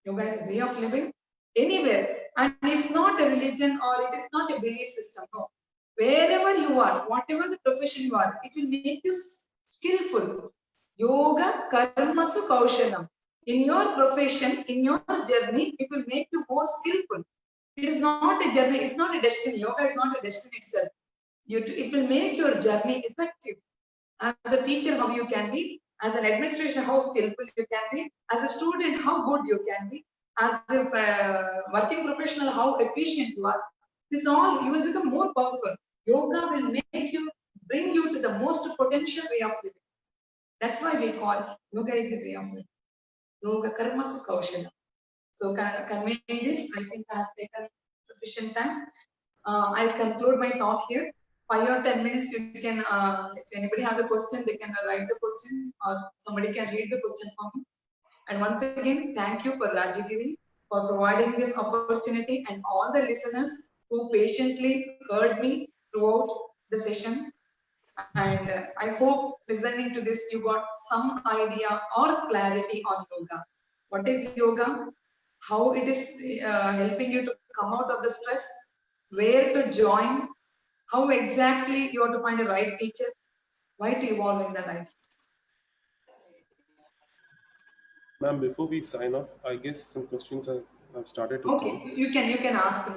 Yoga is a way of living anywhere. And it's not a religion or it is not a belief system. No. Wherever you are, whatever the profession you are, it will make you skillful. Yoga karmasu kaushalam. In your profession, in your journey, it will make you more skillful. It is not a journey, it's not a destiny. Yoga is not a destiny itself. It will make your journey effective. As a teacher, how you can be. As an administration, how skillful you can be. As a student, how good you can be. As a working professional, how efficient you are. This all, you will become more powerful. Yoga will make you, bring you to the most potential way of living. That's why we call yoga is a way of living. Yoga karmasu kaushala. So conveying this, I think I have taken sufficient time. I'll conclude my talk here. 5 or 10 minutes, you can, if anybody have a question, they can write the question or somebody can read the question for me. And once again, thank you for Rajagiri for providing this opportunity and all the listeners who patiently heard me throughout the session. And I hope listening to this, you got some idea or clarity on yoga. What is yoga? How it is helping you to come out of the stress, where to join, how exactly you have to find a right teacher, why to evolve in the life. Ma'am, before we sign off, I guess some questions have started to Okay, come. you can ask.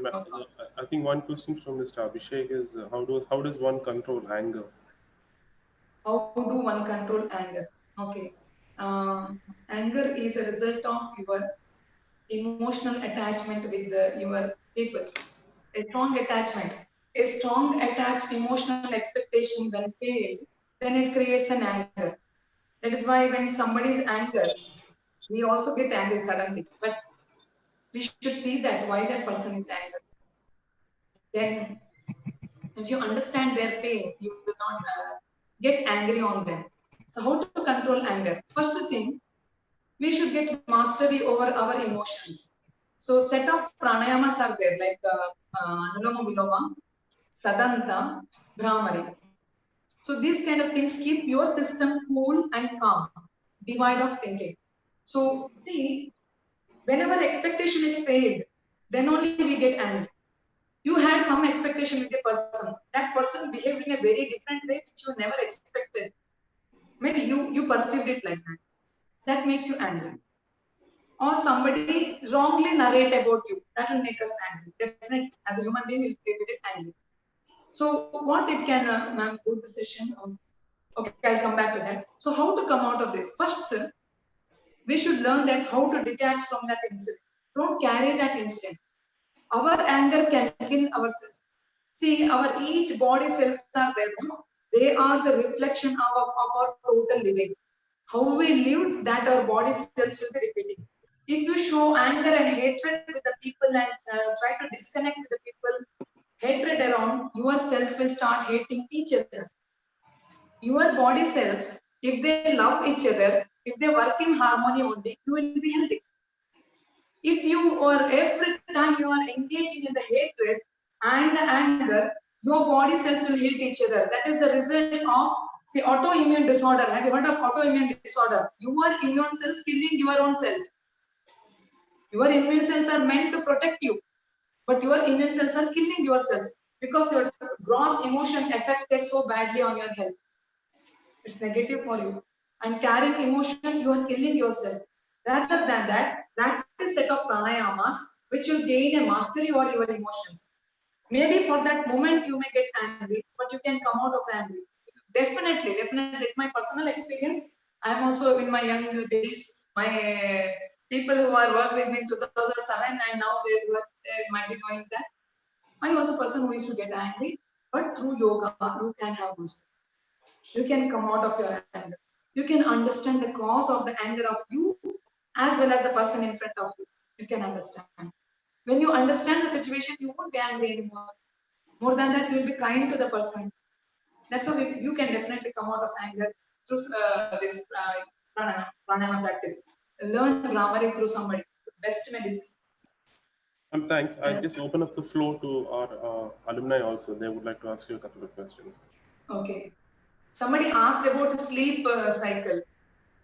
I think one question from Mr. Abhishek is how does one control anger? How do one control anger? Okay, anger is a result of your emotional attachment with your people. A strong attachment, a strong attached emotional expectation when failed, then it creates an anger. That is why when somebody is angry, we also get angry suddenly. But we should see that why that person is angry. Then, if you understand their pain, you will not get angry on them. So, how to control anger? First thing, we should get mastery over our emotions. So, set of pranayamas are there like Anuloma Viloma, Sadanta, Brahmari. So these kind of things keep your system cool and calm, divide of thinking. So see, Whenever expectation is failed, then only we get angry. You had some expectation with a person. That person behaved in a very different way which you never expected. Maybe you perceived it like that. That makes you angry. Or somebody wrongly narrate about you. That will make us angry. Definitely, as a human being, we'll be very angry. So what it can, ma'am, go the session. Okay, I'll come back to that. So how to come out of this? First, we should learn that how to detach from that incident. Don't carry that incident. Our anger can kill ourselves. See, our each body cells are there. No? They are the reflection of our total living. How we live, that our body cells will be repeating. If you show anger and hatred with the people and try to disconnect with the people, hatred around, your cells will start hating each other. Your body cells, if they love each other, if they work in harmony only, you will be healthy. If you or every time you are engaging in the hatred and the anger, your body cells will hate each other. That is the result of, see, autoimmune disorder. Have you heard of autoimmune disorder? Your immune cells killing your own cells. Your immune cells are meant to protect you, but your immune cells are killing your cells because your gross emotion affected so badly on your health. It's negative for you. And carrying emotion, you are killing yourself. Rather than that, practice set of pranayamas which will gain a mastery over your emotions. Maybe for that moment you may get angry, but you can come out of the anger. Definitely. In my personal experience, I am also in my young days, my people who are worked with me in 2007 and now they might be doing that. I am also a person who used to get angry, but through yoga, you can have mastery. You can come out of your anger. You can understand the cause of the anger of you as well as the person in front of you. You can understand. When you understand the situation, you won't be angry anymore. More than that, you will be kind to the person. That's how you can definitely come out of anger through this pranayama practice. Learn Brahmari through somebody. Best medicine. Thanks. I just open up the floor to our alumni also. They would like to ask you a couple of questions. Okay. Somebody asked about sleep cycle.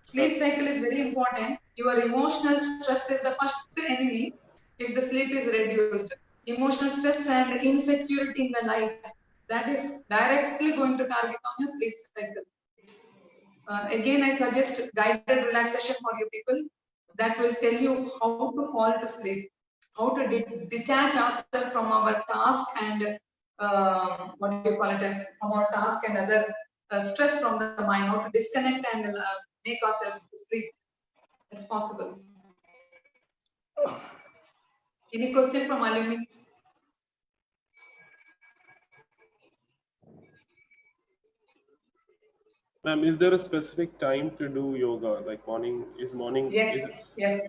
Sleep cycle is very important. Your emotional stress is the first enemy if the sleep is reduced. Emotional stress and insecurity in the life, that is directly going to target on your sleep cycle. Again, I suggest guided relaxation for you people that will tell you how to fall to sleep, how to detach ourselves from our task and what do you call it as from our task and other stress from the mind, how to disconnect and make ourselves to sleep. It's possible. Any question from alumni? Ma'am, is there a specific time to do yoga? Like morning? Is morning? Yes, yes.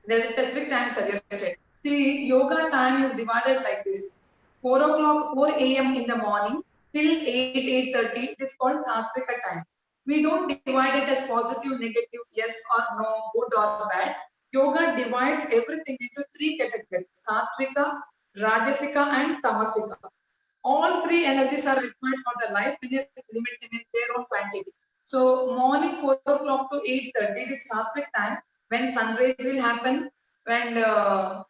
There's a specific time suggested. See, yoga time is divided like this: 4 o'clock, 4 a.m. in the morning till 8:30. It is called Satvika time. We don't divide it as positive, negative, yes or no, good or bad. Yoga divides everything into 3 categories: Satvika, Rajasika, and Tamasika. All 3 energies are required for the life in a limit in their own quantity. So morning 4 o'clock to 8:30 it is Satvik time when sunrise will happen and how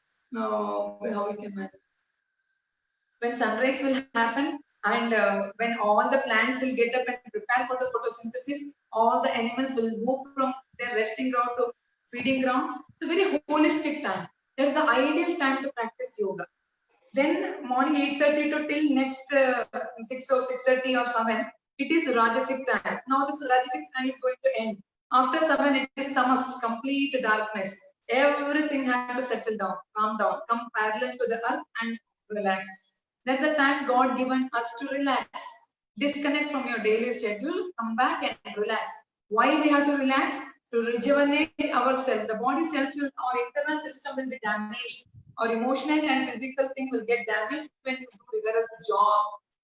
we can manage. When sunrise will happen and when all the plants will get up and prepare for the photosynthesis, all the animals will move from their resting ground to feeding ground. It's a very holistic time. That's the ideal time to practice yoga. Then morning 8:30 to till next 6 or 6:30 or 7, it is Rajasic time. Now this Rajasic time is going to end. After 7, it is Tamas, complete darkness. Everything has to settle down, calm down, come parallel to the earth and relax. That's the time God given us to relax. Disconnect from your daily schedule, come back and relax. Why we have to relax? To rejuvenate ourselves. The body cells will, our internal system will be damaged. Our emotional and physical thing will get damaged when you do rigorous job,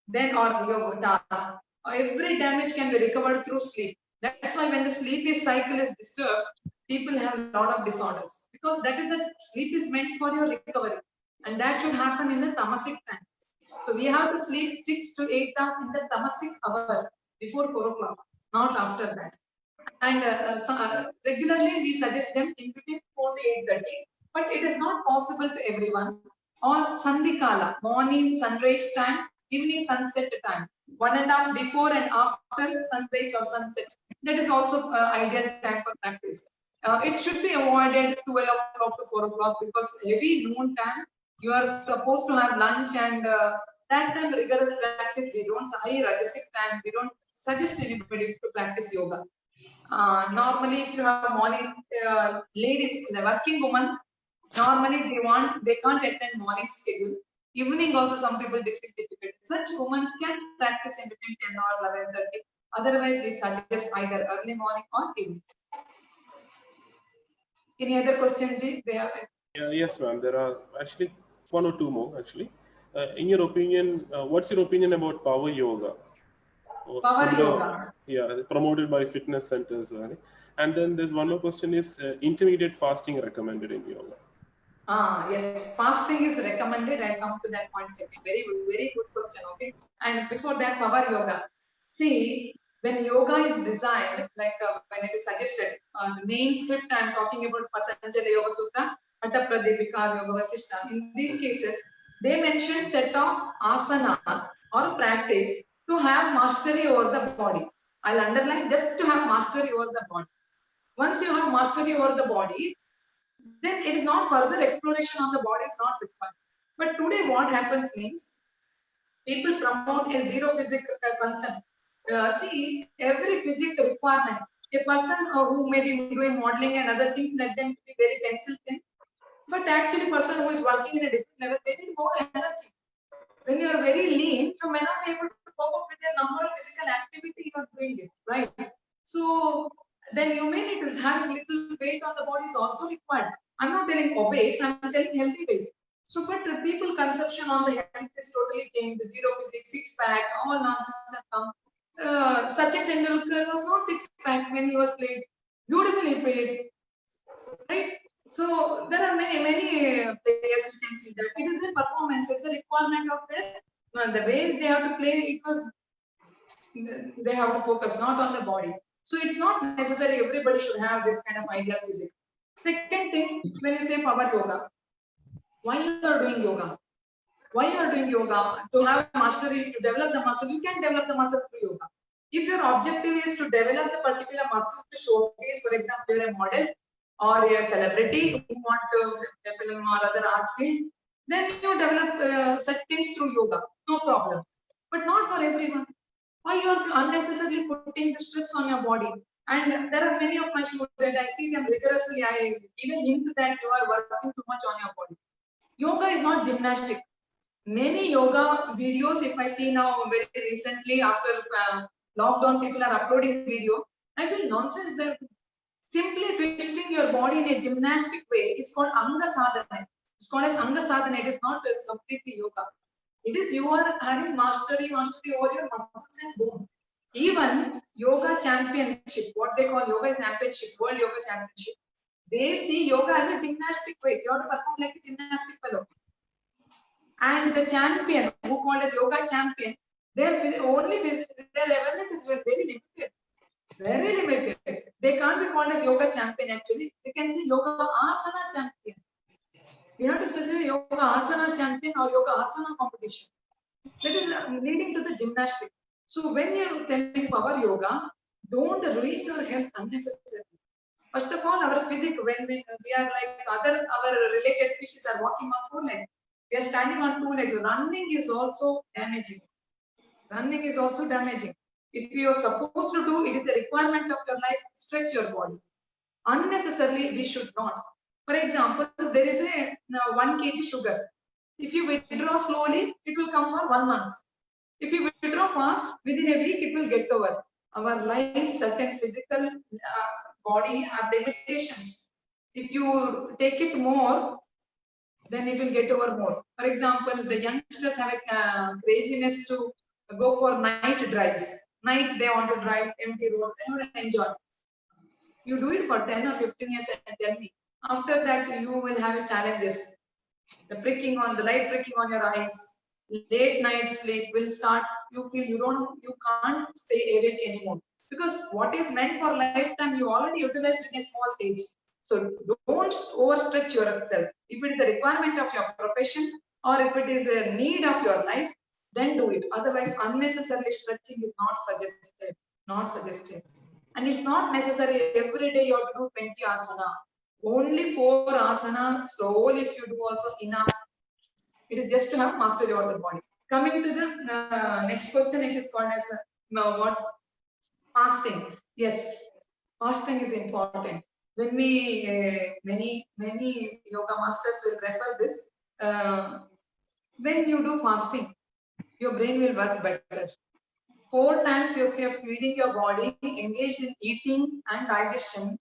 then or your task. Every damage can be recovered through sleep. That's why when the sleep cycle is disturbed, people have a lot of disorders because that is the sleep is meant for your recovery, and that should happen in the tamasic time. So we have to sleep 6 to 8 hours in the tamasic hour before 4 o'clock, not after that. And regularly we suggest them in between 4 to 8:30, but it is not possible to everyone. On Sandhikala, morning sunrise time, evening sunset time, 1.5 before and after sunrise or sunset. That is also ideal time for practice. It should be avoided 12 o'clock to 4 o'clock because heavy noon time, you are supposed to have lunch, and that time rigorous practice, we don't, high rajasic time, we don't suggest anybody to practice yoga. Normally, if you have morning ladies, the working woman, normally they can't attend morning schedule. Evening also some people feel difficult. Such women can practice in between 10 or 11:30. Otherwise, we suggest either early morning or evening. Any other questions, Ji? They have. Yes, ma'am. There are actually one or two more actually. In your opinion, what's your opinion about power yoga? Or Power similar- yoga. Yeah, promoted by fitness centers. Right? And then there's one more question: is intermediate fasting recommended in yoga? Yes, fasting is recommended. I come to that point second. Very good question. Okay. And before that, power yoga. See, when yoga is designed, like when it is suggested, the main script I'm talking about Patanjali Yoga Sutra, Atapradipika Yoga Vasishta. In these cases, they mention set of asanas or practice to have mastery over the body. I'll underline just to have mastery over the body. Once you have mastery over the body, then it is not further exploration on the body is not required. But today what happens means people promote a zero physical concept. See, every physical requirement, a person who may be doing modeling and other things, let them be very pencil thin. But actually, person who is working in a different level, they need more energy. When you are very lean, you may not be able to cope up with the number of physical activity you are doing it, right? So then you may need to have a little weight on the body is also required. I'm not telling obese, I'm telling healthy weight. So, but the people conception on the health is totally changed. The zero physics, six pack, all nonsense have come. Sachin Tendulkar was not six pack when he was played. Beautifully played, right? So there are many players who can see that it is the performance, it's the requirement of their the way they have to play. It was they have to focus not on the body. So it's not necessary everybody should have this kind of ideal physics. Second thing, when you say power yoga, why you are doing yoga? Why you are doing yoga? To have mastery, to develop the muscle, you can develop the muscle through yoga. If your objective is to develop the particular muscle to showcase, for example, you're a model or a celebrity who want to a film or other art field, then you develop such things through yoga, no problem. But not for everyone. Why you are unnecessarily putting the stress on your body? And there are many of my students, I see them rigorously. I even hint that you are working too much on your body. Yoga is not gymnastic. Many yoga videos, if I see now very recently after lockdown, people are uploading video. I feel nonsense there. Simply twisting your body in a gymnastic way is called Anga Sadhana. It's called as Anga Sadhana. It is not as completely yoga. It is you are having mastery over your muscles and bone. Even yoga championship, what they call yoga championship, world yoga championship, they see yoga as a gymnastic way. You have to perform like a gymnastic fellow. And the champion, who called as yoga champion, their awareness is very limited. Very limited. They can't be called as yoga champion actually. They can say yoga asana champion. We have to specify yoga asana champion or yoga asana competition. That is leading to the gymnastic. So when you're telling power yoga, don't ruin your health unnecessarily. First of all, our physique, when we are like our related species are walking on 4 legs. We are standing on 2 legs. Running is also damaging. Running is also damaging. If you are supposed to do, it is the requirement of your life, stretch your body. Unnecessarily, we should not. For example, there is a 1 kg sugar. If you withdraw slowly, it will come for 1 month. If you withdraw fast, within a week, it will get over. Our life, certain physical body have limitations. If you take it more, then it will get over more. For example, the youngsters have a craziness to go for night drives. Night they want to drive empty roads, they want to enjoy. You do it for 10 or 15 years and tell me. After that, you will have challenges. The light pricking on your eyes, late night sleep will start. You feel you can't stay awake anymore. Because what is meant for lifetime, you already utilized in a small age. So don't overstretch yourself. If it is a requirement of your profession or if it is a need of your life, then do it. Otherwise, unnecessarily stretching is not suggested. Not suggested. And it's not necessary every day you have to do 20 asana. Only 4 asana, slowly if you do also enough. It is just to have mastery over the body. Coming to the next question, it is called as what? Fasting. Yes, fasting is important. When we, many yoga masters will refer this. When you do fasting, your brain will work better. 4 times if you are feeding your body, engaged in eating and digestion,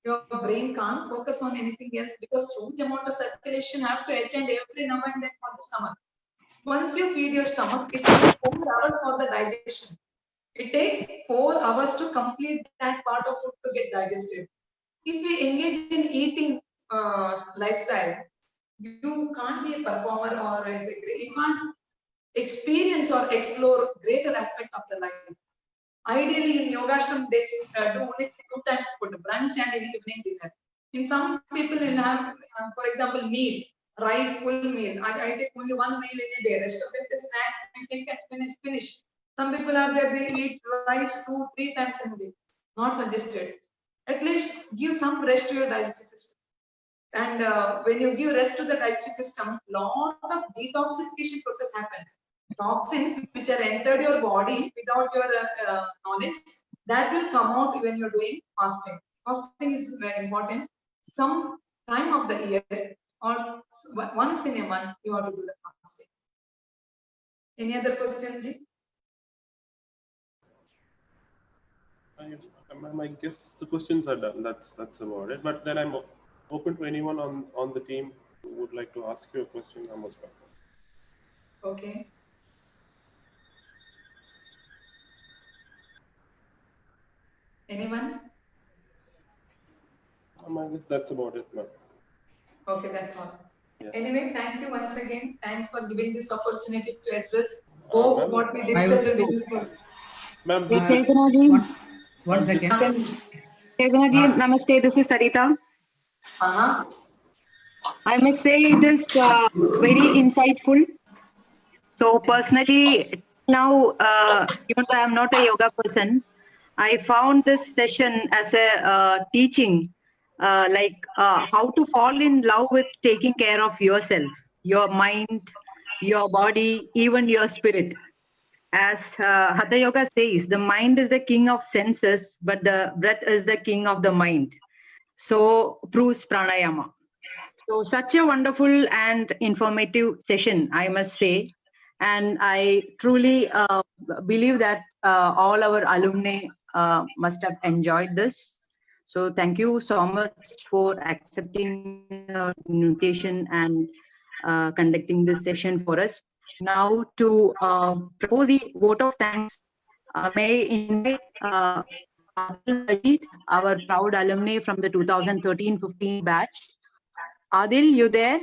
your brain can't focus on anything else because huge amount of circulation have to attend every now and then for the stomach. Once you feed your stomach, it takes 4 hours for the digestion. It takes 4 hours to complete that part of food to get digested. If we engage in eating lifestyle, you can't be a performer or you can't experience or explore greater aspect of the life. Ideally, in yoga ashram, they do only 2 times food, brunch and evening dinner. In some people will have, for example, meal, rice, full meal. I take only 1 meal in a day. Rest of the snacks and take and finish. Some people are there, they eat rice 2, 3 times in a day. Not suggested. At least give some rest to your digestive system. And when you give rest to the digestive system, lot of detoxification process happens. Toxins which are entered your body without your knowledge, that will come out when you're doing fasting. Fasting is very important. Some time of the year or once in a month, you have to do the fasting. Any other question, Ji? I guess the questions are done. That's about it. But then I'm open to anyone on the team who would like to ask you a question. I'm most welcome. Okay. Anyone? I guess that's about it, ma'am. Okay, that's all. Yeah. Anyway, thank you once again. Thanks for giving this opportunity to address. Hope what we discussed will be useful. Ma'am, Chaitanya ji. One second. Chaitanya ji, namaste. This is Sarita. I must say it is very insightful. So personally, now, even though I am not a yoga person, I found this session as a teaching, how to fall in love with taking care of yourself, your mind, your body, even your spirit. As Hatha Yoga says, the mind is the king of senses, but the breath is the king of the mind. So proves pranayama. So such a wonderful and informative session, I must say. And I truly believe that all our alumni must have enjoyed this. So thank you so much for accepting our invitation and conducting this session for us. Now to propose the vote of thanks, may I invite Adil Majid, our proud alumni from the 2013-15 batch. Adil, you there?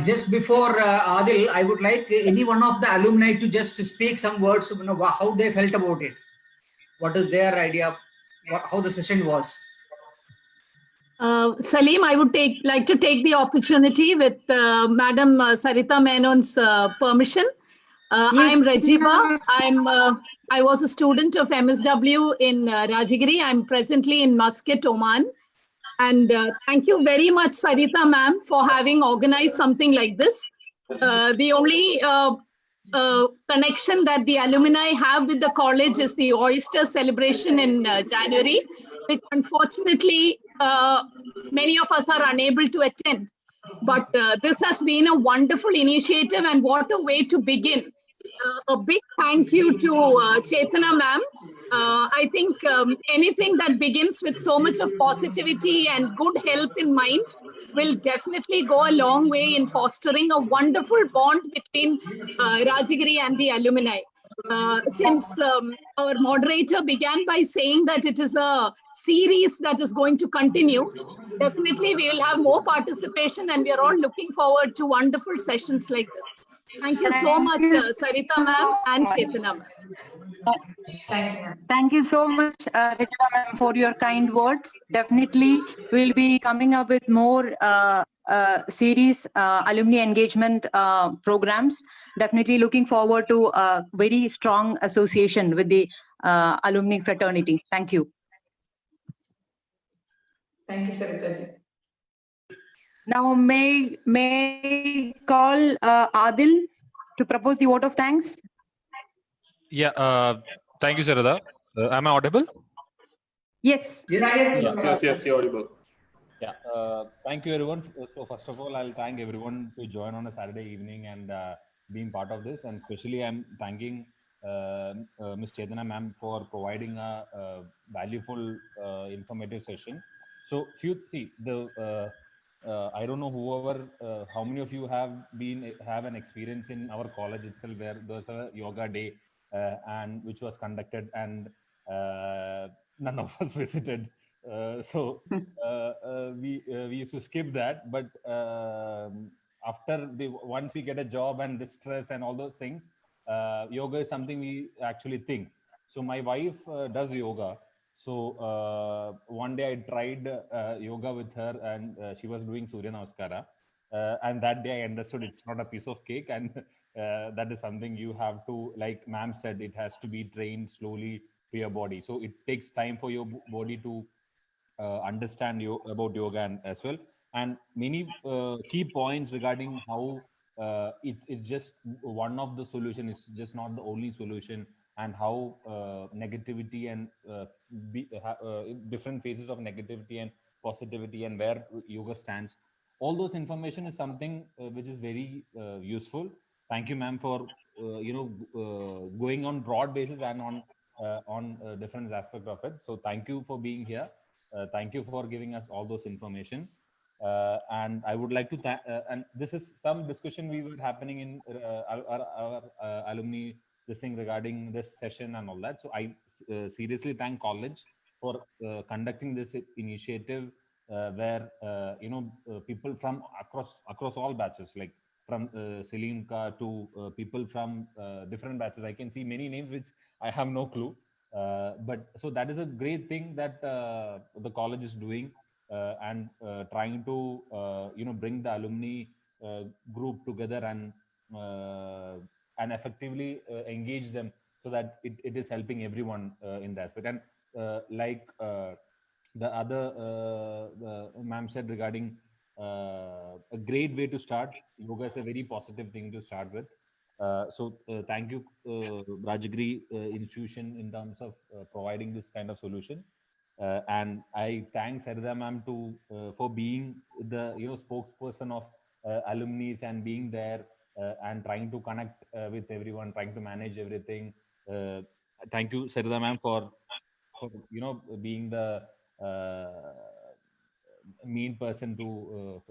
Just before Adil, I would like any one of the alumni to just speak some words, how they felt about it. What is their idea, how the session was. Salim, I would like to take the opportunity with Madam Sarita Menon's permission. Yes. I am Rajiba. I was a student of MSW in Rajagiri. I'm presently in Muscat, Oman. And thank you very much, Sarita ma'am, for having organized something like this. The only connection that the alumni have with the college is the Oyster celebration in January, which unfortunately many of us are unable to attend. But this has been a wonderful initiative, and what a way to begin. A big thank you to Chaitanya ma'am. I think anything that begins with so much of positivity and good health in mind will definitely go a long way in fostering a wonderful bond between Rajagiri and the alumni. Since our moderator began by saying that it is a series that is going to continue, definitely we will have more participation, and we are all looking forward to wonderful sessions like this. Thank you so much, Sarita ma'am and Chetana ma'am. Thank you, ma'am. Thank you so much, Rita ma'am, for your kind words. Definitely, we'll be coming up with more series alumni engagement programs. Definitely looking forward to a very strong association with the alumni fraternity. Thank you. Thank you, Sarita ji. Now, may I call Adil to propose the vote of thanks? Yeah, thank you, Sarada. Am I audible? Yes. Yes, Yes, you're audible. Yeah, thank you, everyone. So, first of all, I'll thank everyone to join on a Saturday evening and being part of this. And especially, I'm thanking Ms. Chetana ma'am for providing a valuable, informative session. So, I don't know how many of you have an experience in our college itself where there's a yoga day and which was conducted and none of us visited. We used to skip that, but once we get a job and the stress and all those things, yoga is something we actually think. So my wife does yoga. So one day I tried yoga with her, and she was doing Surya Namaskara. And that day I understood it's not a piece of cake, and that is something you have to, like ma'am said, it has to be trained slowly to your body. So it takes time for your body to understand about yoga and as well, and many key points regarding how it's just one of the solution. It's just not the only solution, and how negativity and different phases of negativity and positivity and where yoga stands. All those information is something which is very useful. Thank you, ma'am, for going on broad basis and on different aspect of it. So thank you for being here. Thank you for giving us all those information. And I would like to and this is some discussion we were happening in our alumni, this thing regarding this session and all that. So I seriously thank college for conducting this initiative where people from across all batches, like from Selimka to people from different batches. I can see many names which I have no clue. But so that is a great thing that the college is doing and trying to bring the alumni group together and effectively engage them, so that it is helping everyone in that aspect. And like the other ma'am said regarding a great way to start, yoga is a very positive thing to start with. So thank you, Rajagiri institution, in terms of providing this kind of solution. And I thank Sarita ma'am for being the spokesperson of alumni and being there and trying to connect with everyone, trying to manage everything. Thank you, Sarita ma'am, for being the mean person to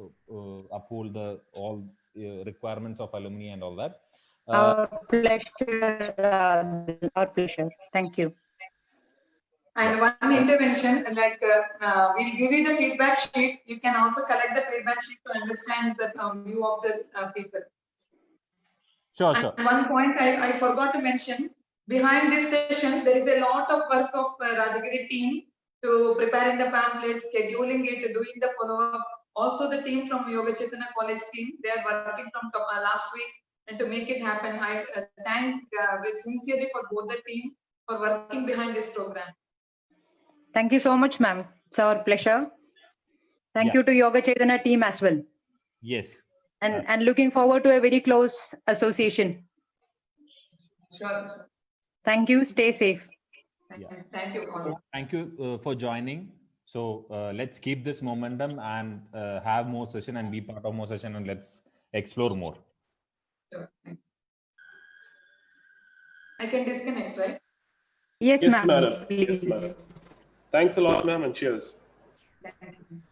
uphold all requirements of alumni and all that. Our pleasure. Our pleasure. Thank you. And one intervention, like we'll give you the feedback sheet. You can also collect the feedback sheet to understand the view of the people. Sure. And one point I forgot to mention, behind these sessions, there is a lot of work of Rajagiri team to preparing the pamphlets, scheduling it, doing the follow-up. Also the team from Yoga Chaitanya College team, they are working from last week, and to make it happen, I thank sincerely for both the team for working behind this program. Thank you so much, ma'am. It's our pleasure. Thank you to Yoga Chaitanya team as well. Yes. And looking forward to a very close association. Sure. Thank you. Stay safe. Thank you all. Thank you for joining. So let's keep this momentum and have more session and be part of more session, and let's explore more. Sure. I can disconnect, right? Yes, Yes, ma'am. madam. Please. Yes, madam. Thanks a lot, ma'am, and cheers. Thank you.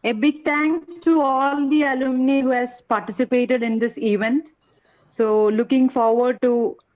A big thanks to all the alumni who has participated in this event. So looking forward to